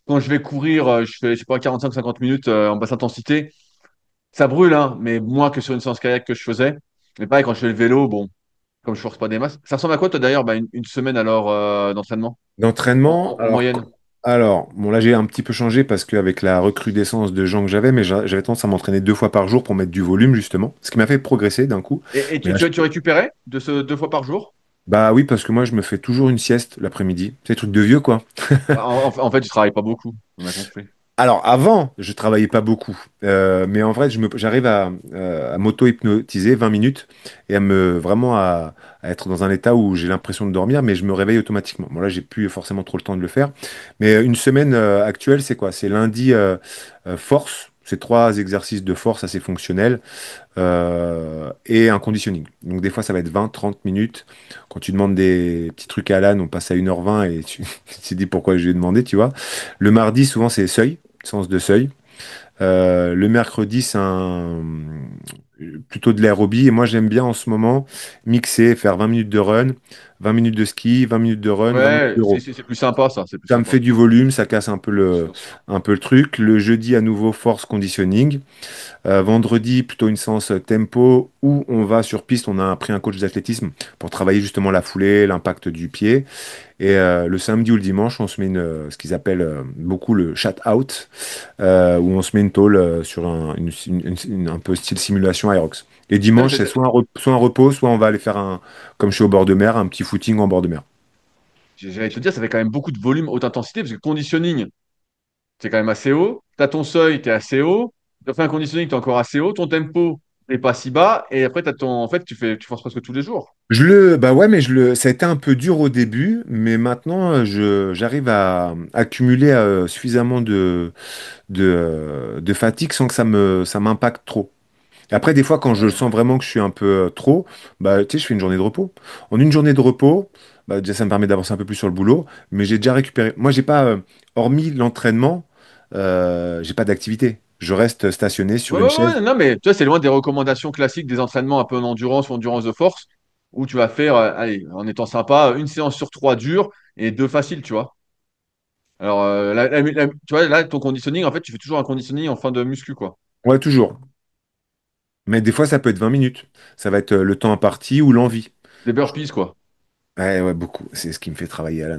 quand je vais courir, je fais, je sais pas, 45, 50 minutes en basse intensité. Ça brûle, hein, mais moins que sur une séance kayak que je faisais. Mais pareil, quand je fais le vélo, bon, comme je force pas des masses. Ça ressemble à quoi, toi, d'ailleurs, bah, une semaine alors d'entraînement D'entraînement, en moyenne? alors, bon, là, j'ai un petit peu changé parce qu'avec la recrudescence de gens que j'avais, mais j'avais tendance à m'entraîner 2 fois par jour pour mettre du volume, justement. Ce qui m'a fait progresser d'un coup. Et Mais là, tu récupérais de ce 2 fois par jour? bah oui, parce que moi, je me fais toujours une sieste l'après-midi. C'est des trucs de vieux, quoi. En fait, tu travailles pas beaucoup, on a compris. Alors avant, je travaillais pas beaucoup. Mais en vrai, j'arrive à m'auto-hypnotiser 20 minutes et à être dans un état où j'ai l'impression de dormir, mais je me réveille automatiquement. Bon là, j'ai plus forcément trop le temps de le faire. Mais une semaine actuelle, c'est quoi? C'est lundi force. C'est 3 exercices de force assez fonctionnels et un conditioning. Donc des fois, ça va être 20, 30 minutes. Quand tu demandes des petits trucs à l'âne, on passe à 1h20 et tu te dis pourquoi je lui ai demandé, tu vois. Le mardi, souvent, c'est seuil, séance de seuil. Le mercredi, plutôt de l'aérobie. Et moi, j'aime bien en ce moment mixer, faire 20 minutes de run, 20 minutes de ski, 20 minutes de run, 20 minutes Ouais, d'euro. c'est plus sympa, ça, c'est plus Ça me sympa. fait du volume, ça casse Sûr, sûr. un peu le truc. Le jeudi, à nouveau, force conditioning. Vendredi, plutôt une séance tempo où on va sur piste. On a pris un coach d'athlétisme pour travailler justement la foulée, l'impact du pied. Et le samedi ou le dimanche, on se met ce qu'ils appellent beaucoup le chat out, où on se met une tôle sur un peu style simulation Aerox. Et Ouais, mais dimanche, c'est soit un repos, soit on va aller faire comme je suis au bord de mer, un petit footing en bord de mer. j'allais te dire, ça fait quand même beaucoup de volume, haute intensité, parce que conditioning, c'est quand même assez haut. T'as ton seuil, t'es assez haut. Tu fais un conditioning, t'es encore assez haut. Ton tempo n'est pas si bas. Et après, en fait, tu forces presque tous les jours. Bah ouais, mais ça a été un peu dur au début, mais maintenant, j'arrive à accumuler suffisamment de fatigue sans que ça m'impacte trop. Et après, des fois, quand je Ouais. sens vraiment que je suis un peu trop, bah, tu sais, je fais une journée de repos. En une journée de repos, bah, déjà, ça me permet d'avancer un peu plus sur le boulot, mais j'ai déjà récupéré. Moi, j'ai pas, hormis l'entraînement, j'ai pas d'activité. Je reste stationné sur une chaise. Non, mais tu vois, c'est loin des recommandations classiques des entraînements un peu en endurance ou endurance de force, où tu vas faire, allez, en étant sympa, une séance sur trois dure et deux faciles, tu vois. Alors, tu vois, là, ton conditioning, en fait, tu fais toujours un conditioning en fin de muscu, quoi. Ouais, toujours. Mais des fois, ça peut être 20 minutes. Ça va être le temps imparti ou l'envie. Des burpees, quoi. Ouais, ouais, beaucoup. C'est ce qui me fait travailler à la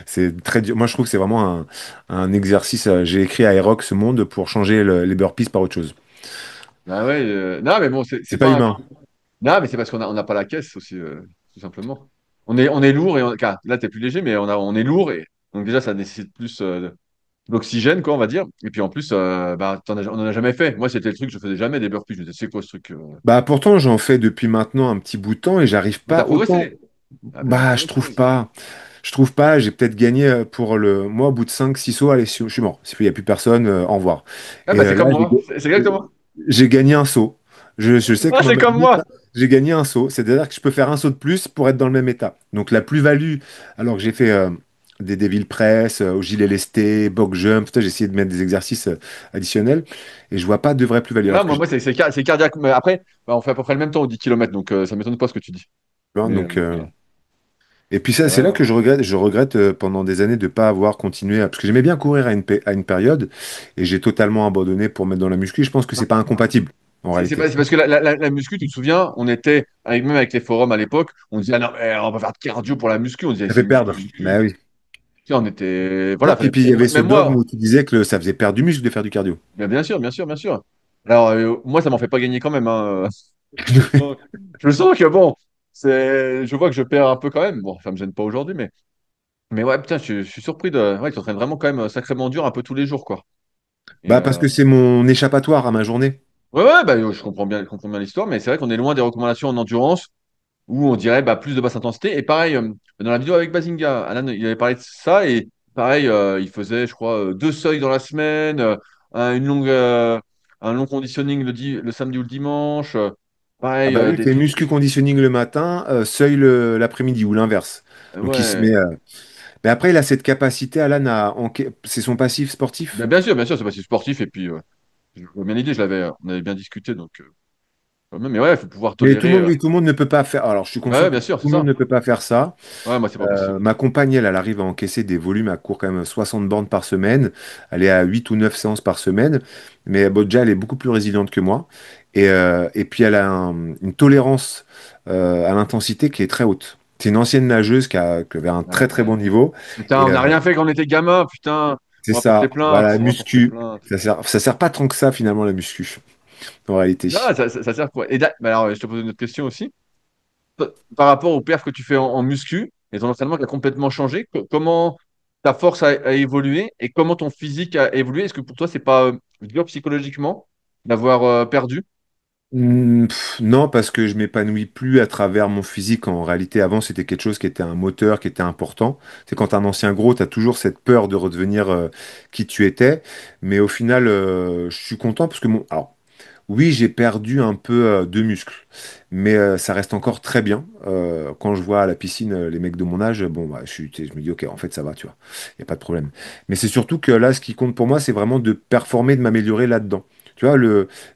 C'est très dur. Moi, je trouve que c'est vraiment un exercice. J'ai écrit à Aerox Monde pour changer les burpees par autre chose. Ah ouais, non, mais bon, C'est c'est pas pas. humain. Non, mais c'est parce on n'a pas la caisse aussi, tout simplement. On est lourd et là, t'es plus léger, mais on est lourd et donc déjà, ça nécessite plus d'oxygène, quoi, on va dire. Et puis en plus, bah, on en a jamais fait. Moi, c'était le truc, je faisais jamais des burpees. Je me disais, c'est quoi ce truc Bah pourtant j'en fais depuis maintenant un petit bout de temps et j'arrive Mais t'as pas autant. progressé. Ah, mais t'as Bah je trouve progressé. pas. Je trouve pas. J'ai peut-être gagné pour le. Moi au bout de 5, 6 sauts, allez, je suis mort. Il n'y a plus personne, au revoir. Ah, Et bah, c'est là comme moi. C'est exactement. j'ai gagné un saut. Je sais Ah, qu'on c'est m'avait comme dit moi. ça. J'ai gagné un saut. C'est-à-dire que je peux faire un saut de plus pour être dans le même état. Donc la plus-value, alors que j'ai fait des Devil Press, au gilet lesté, box jump, j'ai essayé de mettre des exercices additionnels et je vois pas de vraie plus-value. Non, Alors que moi, c'est cardiaque. Mais après, bah, on fait à peu près le même temps aux 10 km, donc ça m'étonne pas ce que tu dis. hein, Mais donc et puis ça, ouais, c'est là non. que je regrette. Je regrette pendant des années de ne pas avoir continué parce que j'aimais bien courir à une période et j'ai totalement abandonné pour mettre dans la muscu. Je pense que c'est pas incompatible en réalité. C'est parce que la muscu, tu te souviens, on était, même avec les forums à l'époque, on disait, ah non, mais on va faire de cardio pour la muscu. On disait, Ça fait c'est nul, la perdre. muscu. Bah oui. Tu sais, on était. Non, Voilà, puis il y avait ce même dogme moi, où tu disais que ça faisait perdre du muscle de faire du cardio. bien sûr, bien sûr, bien sûr. Alors, moi, ça m'en fait pas gagner quand même, hein. Donc, je sens que bon, je vois que je perds un peu quand même. Bon, ça me gêne pas aujourd'hui, mais ouais, putain, je suis surpris de. Ouais, tu t'entraînes vraiment quand même sacrément dur un peu tous les jours, quoi. Et, Bah, parce que c'est mon échappatoire à ma journée. ouais, ouais, bah, je comprends bien l'histoire, mais c'est vrai qu'on est loin des recommandations en endurance où on dirait bah, plus de basse intensité. Et pareil, dans la vidéo avec Bazinga, Alan, il avait parlé de ça et pareil, il faisait, je crois, deux seuils dans la semaine, une longue, un long conditioning le samedi ou le dimanche. Ah Pareil, bah lui, il des fait trucs. muscu conditioning le matin, seuil l'après-midi ou l'inverse. Donc il se Ouais. met. Mais après, il a cette capacité, Alan, c'est son passif sportif. Bah, bien sûr, c'est pas si sportif. Et puis, je vois bien l'idée, on avait bien discuté. Donc, quand même, mais ouais, il faut pouvoir Mais tout le tolérer. monde, oui, tout le monde ne peut pas faire. Alors, je suis Ouais, conscient ouais, que bien sûr, tout c'est le monde ça. ne peut pas faire ça. Ouais, moi, c'est pas possible. Ma compagne, elle arrive à encaisser des volumes, elle court quand même 60 bornes par semaine. Elle est à 8 ou 9 séances par semaine. Mais bon, déjà, elle est beaucoup plus résiliente que moi. Et puis, elle a une tolérance à l'intensité qui est très haute. C'est une ancienne nageuse qui avait un très très bon Ouais. niveau. Putain, Et on n'a rien fait quand on était gamin, putain. c'est On va porter ça, plainte, voilà, on va porter muscu. plainte. Ça sert pas tant que ça, finalement, la muscu, en réalité. Non, ça sert quoi? Bah alors, je te pose une autre question aussi. Par rapport au perf que tu fais en muscu et ton entraînement qui a complètement changé, comment ta force a évolué et comment ton physique a évolué? Est-ce que pour toi, c'est pas dur psychologiquement d'avoir perdu? Non, parce que je m'épanouis plus à travers mon physique. En réalité, avant, c'était quelque chose qui était un moteur, qui était important. C'est quand t'es un ancien gros, t'as toujours cette peur de redevenir qui tu étais. Mais au final, je suis content parce que alors, oui, j'ai perdu un peu de muscle, mais ça reste encore très bien. Quand je vois à la piscine les mecs de mon âge, bon, bah, je me dis, ok, en fait, ça va, tu vois, il n'y a pas de problème. Mais c'est surtout que là, ce qui compte pour moi, c'est vraiment de performer, de m'améliorer là-dedans. Tu vois,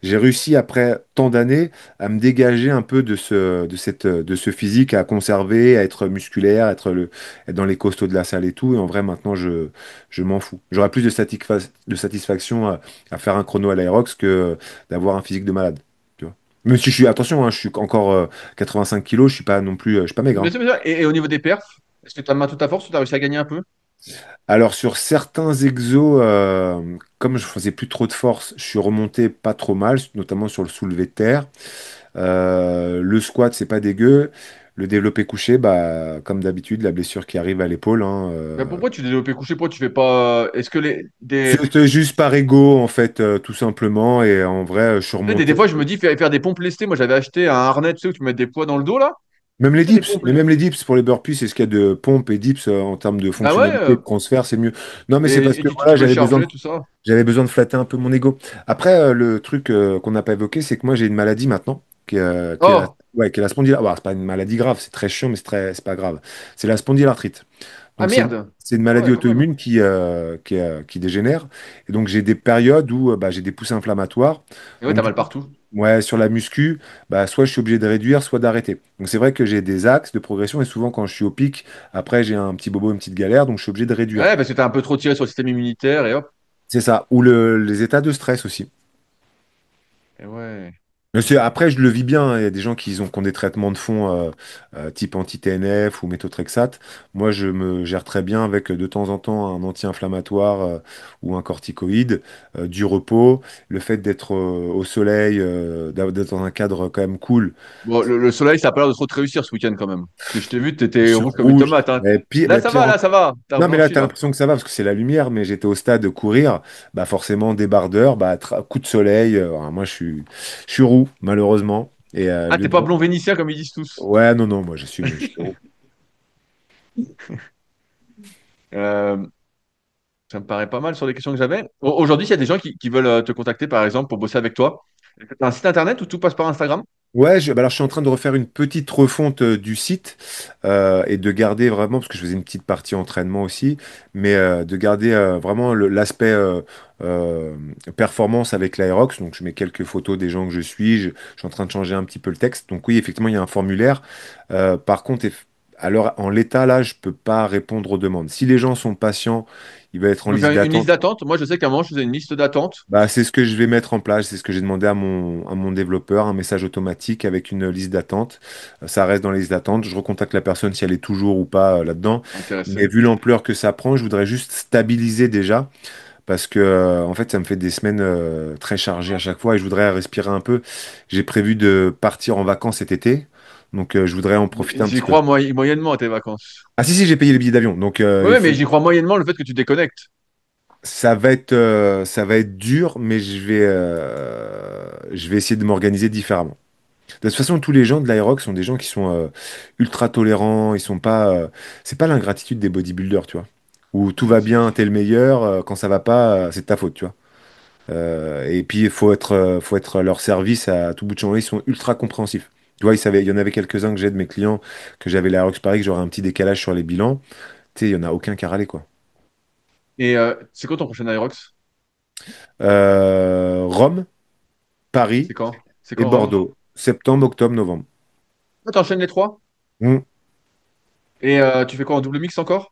j'ai réussi après tant d'années à me dégager un peu de ce physique, à conserver, à être musculaire, être dans les costauds de la salle et tout. Et en vrai, maintenant, je m'en fous. J'aurais plus de satisfaction à faire un chrono à l'Aerox que d'avoir un physique de malade. Tu vois. Même si attention, hein, je suis encore 85 kilos, je suis pas non plus, je suis pas maigre. Bien Hein. sûr, bien sûr. Et au niveau des perfs, est-ce que tu as toute ta force ou tu as réussi à gagner un peu? Alors sur certains exos, comme je faisais plus trop de force, je suis remonté pas trop mal, notamment sur le soulevé de terre. Le squat, c'est pas dégueu. Le développé couché, bah, comme d'habitude, la blessure qui arrive à l'épaule. Hein, Mais pourquoi tu développé couché? Pourquoi tu fais pas. Est-ce que c'était juste par ego, en fait, tout simplement. Et en vrai, je suis En fait, remonté. des fois, je me dis faire des pompes lestées. Moi, j'avais acheté un harnais, tu sais, où tu mets des poids dans le dos, là. Même les Des dips, pompes mais lestées. même les dips pour les burpees, c'est ce qu'il y a de pompe et dips en termes de Bah ouais, fonctionnalité, de transfert, c'est mieux. Non, mais c'est parce que tu voilà, veux charger, tout ça. j'avais besoin de flatter un peu mon ego. Après, le truc qu'on n'a pas évoqué, c'est que moi j'ai une maladie maintenant, Oh! ouais, qui est la spondylarthrite. Bon, c'est pas une maladie grave, c'est très chiant, mais c'est pas grave. C'est la spondylarthrite. Ah Donc merde! c'est une Ah maladie ouais, quand même. auto-immune qui dégénère. Et donc j'ai des périodes où bah, j'ai des poussées inflammatoires. Et ouais, Donc t'as du mal coup, partout. ouais, sur la muscu, bah, soit je suis obligé de réduire, soit d'arrêter. Donc c'est vrai que j'ai des axes de progression et souvent quand je suis au pic, après j'ai un petit bobo, une petite galère, donc je suis obligé de réduire. Ouais, parce que t'as un peu trop tiré sur le système immunitaire et hop. C'est ça. Ou les états de stress aussi. Et ouais. Mais après, je le vis bien. Hein. Il y a des gens qui ont des traitements de fond type anti-TNF ou méthotrexate. Moi, je me gère très bien avec de temps en temps un anti-inflammatoire ou un corticoïde, du repos, le fait d'être au soleil, d'être dans un cadre quand même cool. Bon, le soleil, ça a pas l'air de trop te réussir ce week-end quand même. Parce que je t'ai vu, t'étais Sur rouge comme une rouge, tomate, hein. mais pire, Là, ça va. T'as non, mais là, reblanchi, tu as là. l'impression que ça va parce que c'est la lumière, mais j'étais au stade de courir, bah forcément, débardeur, bah, coup de soleil. Alors, moi, je suis roux, malheureusement. Et Ah, t'es pas blond vénitien comme ils disent tous. ouais, non, non, moi, je suis roux. Euh, Ça me paraît pas mal sur les questions que j'avais. Aujourd'hui, il y a des gens qui veulent te contacter, par exemple, pour bosser avec toi. T'as un site internet où tout passe par Instagram? Ouais, bah alors je suis en train de refaire une petite refonte du site et de garder vraiment, parce que je faisais une petite partie entraînement aussi, mais de garder vraiment l'aspect euh, performance avec l'Aerox. Donc je mets quelques photos des gens que je suis, je suis en train de changer un petit peu le texte. Donc oui, effectivement, il y a un formulaire. Par contre, alors en l'état là, je peux pas répondre aux demandes. Si les gens sont patients, ils vont être Tu en peux faire liste une liste d'attente. d'attente. Moi, je sais qu'à un moment, je faisais une liste d'attente. Bah, c'est ce que je vais mettre en place, c'est ce que j'ai demandé à mon développeur, un message automatique avec une liste d'attente. Ça reste dans la liste d'attente. Je recontacte la personne si elle est toujours ou pas là-dedans. Intéressé. Mais vu l'ampleur que ça prend, je voudrais juste stabiliser déjà parce que en fait, ça me fait des semaines très chargées à chaque fois et je voudrais respirer un peu. J'ai prévu de partir en vacances cet été, donc je voudrais en profiter un J'y petit peu. crois moyennement à tes vacances. Ah si, si, j'ai payé les billets d'avion, donc il Ouais, faut. mais j'y crois moyennement le fait que tu déconnectes. Ça va être dur, mais je vais essayer de m'organiser différemment. De toute façon, tous les gens de l'Aerox sont des gens qui sont ultra tolérants. Ils sont pas. C'est pas l'ingratitude des bodybuilders, tu vois. Où tout va bien, t'es le meilleur. Quand ça va pas, c'est de ta faute, tu vois. Et puis, faut être à leur service à tout bout de champ. Ils sont ultra compréhensifs. Tu vois, il y en avait quelques-uns que j'ai de mes clients que j'avais l'Aerox pareil, que j'aurais un petit décalage sur les bilans. Tu sais, il y en a aucun qui a râlé, quoi. Et c'est quoi ton prochain Aerox? Rome, Paris C'est quand? C'est et quand Rome? Bordeaux. Septembre, octobre, novembre. Ah, t'enchaînes les trois? Hmm. Et tu fais quoi en double mix encore?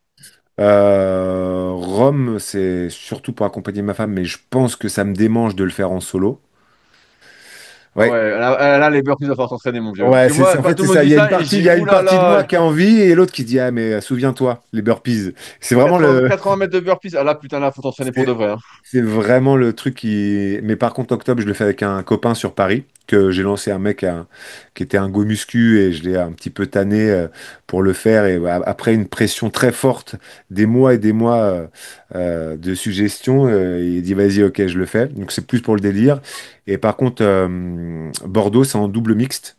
Rome, c'est surtout pour accompagner ma femme, mais je pense que ça me démange de le faire en solo. Ah Ouais, ouais, là, les burpees, il va falloir s'entraîner, mon vieux. Parce ouais, que moi, en pas fait, tout c'est le monde ça. dit ça et je Il dis, y a une oulala, partie de là, moi là, qui a envie et l'autre qui dit, ah, mais souviens-toi, les burpees. C'est vraiment 80 mètres de burpees. Ah là, putain, là, faut t'entraîner pour de c'est, vrai, hein. c'est vraiment le truc qui. Mais par contre, octobre, je le fais avec un copain sur Paris, que j'ai lancé un mec qui était un go muscu et je l'ai un petit peu tanné pour le faire. Et après une pression très forte, des mois et des mois de suggestions, il dit, vas-y, ok, je le fais. Donc c'est plus pour le délire. Et par contre, Bordeaux, c'est en double mixte,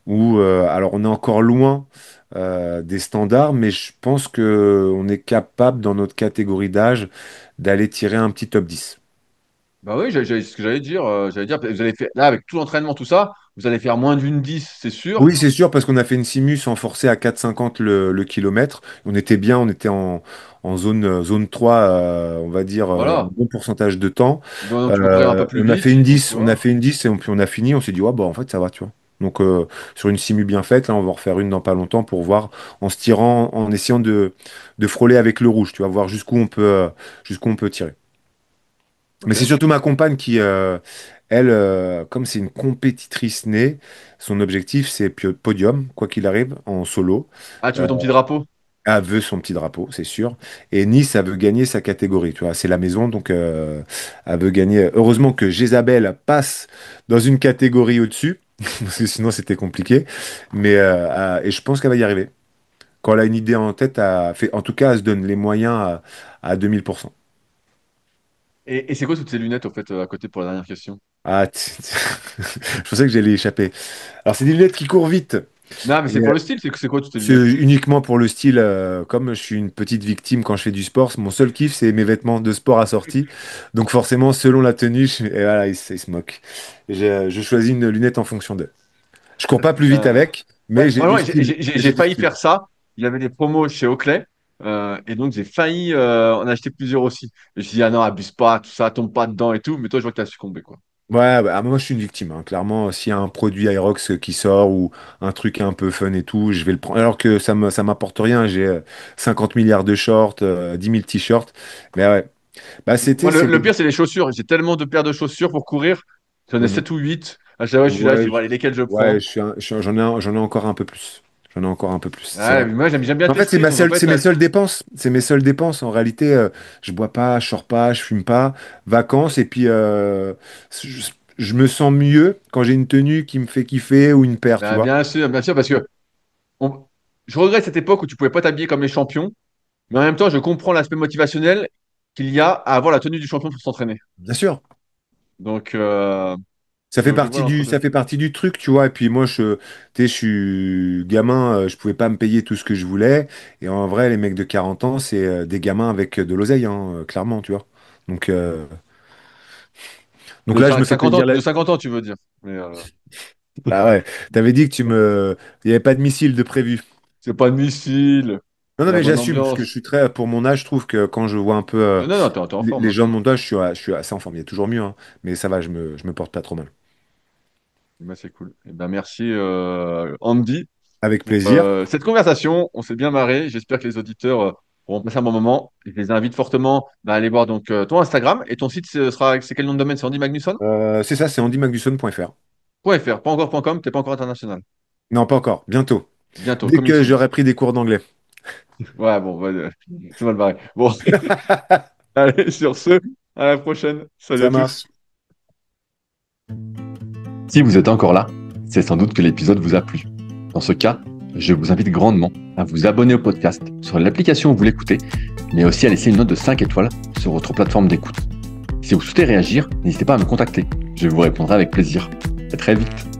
où alors on est encore loin des standards, mais je pense que on est capable dans notre catégorie d'âge d'aller tirer un petit top 10. Bah oui, c'est ce que j'allais dire. J'allais dire, vous allez faire, là, avec tout l'entraînement, tout ça, vous allez faire moins d'une 10, c'est sûr. Oui, c'est sûr, parce qu'on a fait une simu sans forcer à 4,50 le kilomètre. On était bien, on était en zone 3, on va dire, un Voilà. bon pourcentage de temps. Donc, tu peux courir un peu plus On a vite, fait une donc tu 10, on a vois. fait une 10 et puis on a fini, on s'est dit, ouais, bah, en fait, ça va, tu vois. Donc, sur une simu bien faite, là, on va en refaire une dans pas longtemps pour voir, en se tirant, en essayant de frôler avec le rouge, tu vois, voir jusqu'où on peut tirer. Mais c'est Ok. surtout ma compagne qui, elle, comme c'est une compétitrice née, son objectif c'est podium, quoi qu'il arrive, en solo. Ah, tu Euh, veux ton petit drapeau? Elle veut son petit drapeau, c'est sûr. Et Nice, elle veut gagner sa catégorie, tu vois. C'est la maison, donc elle veut gagner. Heureusement que Jézabel passe dans une catégorie au-dessus, parce que sinon c'était compliqué. Mais et je pense qu'elle va y arriver. Quand elle a une idée en tête, en tout cas, elle se donne les moyens à 2000%. Et c'est quoi toutes ces lunettes, au fait, à côté pour la dernière question? Ah, je pensais que j'allais y échapper. Alors, c'est des lunettes qui courent vite. Non, mais Et, c'est pour le style, c'est quoi toutes ces c'est lunettes? uniquement pour le style. Comme je suis une petite victime quand je fais du sport, mon seul kiff, c'est mes vêtements de sport assortis. Donc, forcément, selon la tenue, et voilà, il se moque. Je choisis une lunette en fonction d'eux. Je cours pas plus vite Putain. avec, mais Ouais, j'ai du vraiment, style. J'ai j'ai du failli style. faire ça. Il y avait des promos chez Oakley. Et donc, j'ai failli en acheter plusieurs aussi. Je me suis dit, ah non, abuse pas, tout ça, tombe pas dedans et tout. Mais toi, je vois que t'as succombé, quoi. Ouais, bah, moi je suis une victime, hein. Clairement, s'il y a un produit Aerox qui sort ou un truc un peu fun et tout, je vais le prendre. Alors que ça m'apporte rien. J'ai 50 milliards de shorts, 10 000 t-shirts. Mais ouais, bah Moi, c'est le pire, c'est les chaussures. J'ai tellement de paires de chaussures pour courir. J'en ai Mhm. 7 ou 8. À chaque fois, je suis là, je Ouais, dis, bon, allez, lesquelles je ouais, prends? j'en ai encore un peu plus. J'en ai encore un peu plus. C'est Ouais, vrai. mais moi, j'aime bien En fait, tester. Donc, en fait, c'est mes seules dépenses. C'est mes seules dépenses. En réalité, je bois pas, je sors pas, je fume pas. Vacances et puis je, je me sens mieux quand j'ai une tenue qui me fait kiffer ou une paire, tu bah, vois. bien sûr, parce que on- je regrette cette époque où tu pouvais pas t'habiller comme les champions. Mais en même temps, je comprends l'aspect motivationnel qu'il y a à avoir la tenue du champion pour s'entraîner. Bien sûr. Donc, je vois Ça l'entre-deux. fait partie du truc, tu vois. Et puis moi, tu sais, je suis gamin, je pouvais pas me payer tout ce que je voulais. Et en vrai, les mecs de 40 ans, c'est des gamins avec de l'oseille, hein, clairement, tu vois. Donc, euh, donc là, je me fais plaisir. De 50 ans, tu veux dire. Mais Bah ouais, t'avais dit que il n'y avait pas de missile de prévu. c'est pas de missile. Non, C'est non, la mais bonne j'assume, parce que je ambiance. suis très, pour mon âge, je trouve que quand je vois un peu Non, non, t'es en forme, les hein. gens de mon âge, je suis assez en forme. Il y a toujours mieux, hein, mais ça va, je me porte pas trop mal. Bah, c'est cool. Eh ben, merci, Andy, Avec pour plaisir. cette conversation. On s'est bien marré. J'espère que les auditeurs auront passé un bon moment. Je les invite fortement à aller voir donc ton Instagram et ton site c'est quel nom de domaine? C'est Andy Magnusson? C'est ça, c'est andymagnuson.fr. .fr, pas encore .com, t'es pas encore international. Non, pas encore, bientôt. Bientôt, Dès coming que soon. j'aurai pris des cours d'anglais. Ouais, bon, c'est mal barré. Bon, allez, sur ce. À la prochaine. Salut à Ça tous. marche. Si vous êtes encore là, c'est sans doute que l'épisode vous a plu. Dans ce cas, je vous invite grandement à vous abonner au podcast sur l'application où vous l'écoutez, mais aussi à laisser une note de 5 étoiles sur votre plateforme d'écoute. Si vous souhaitez réagir, n'hésitez pas à me contacter. Je vous répondrai avec plaisir. À très vite.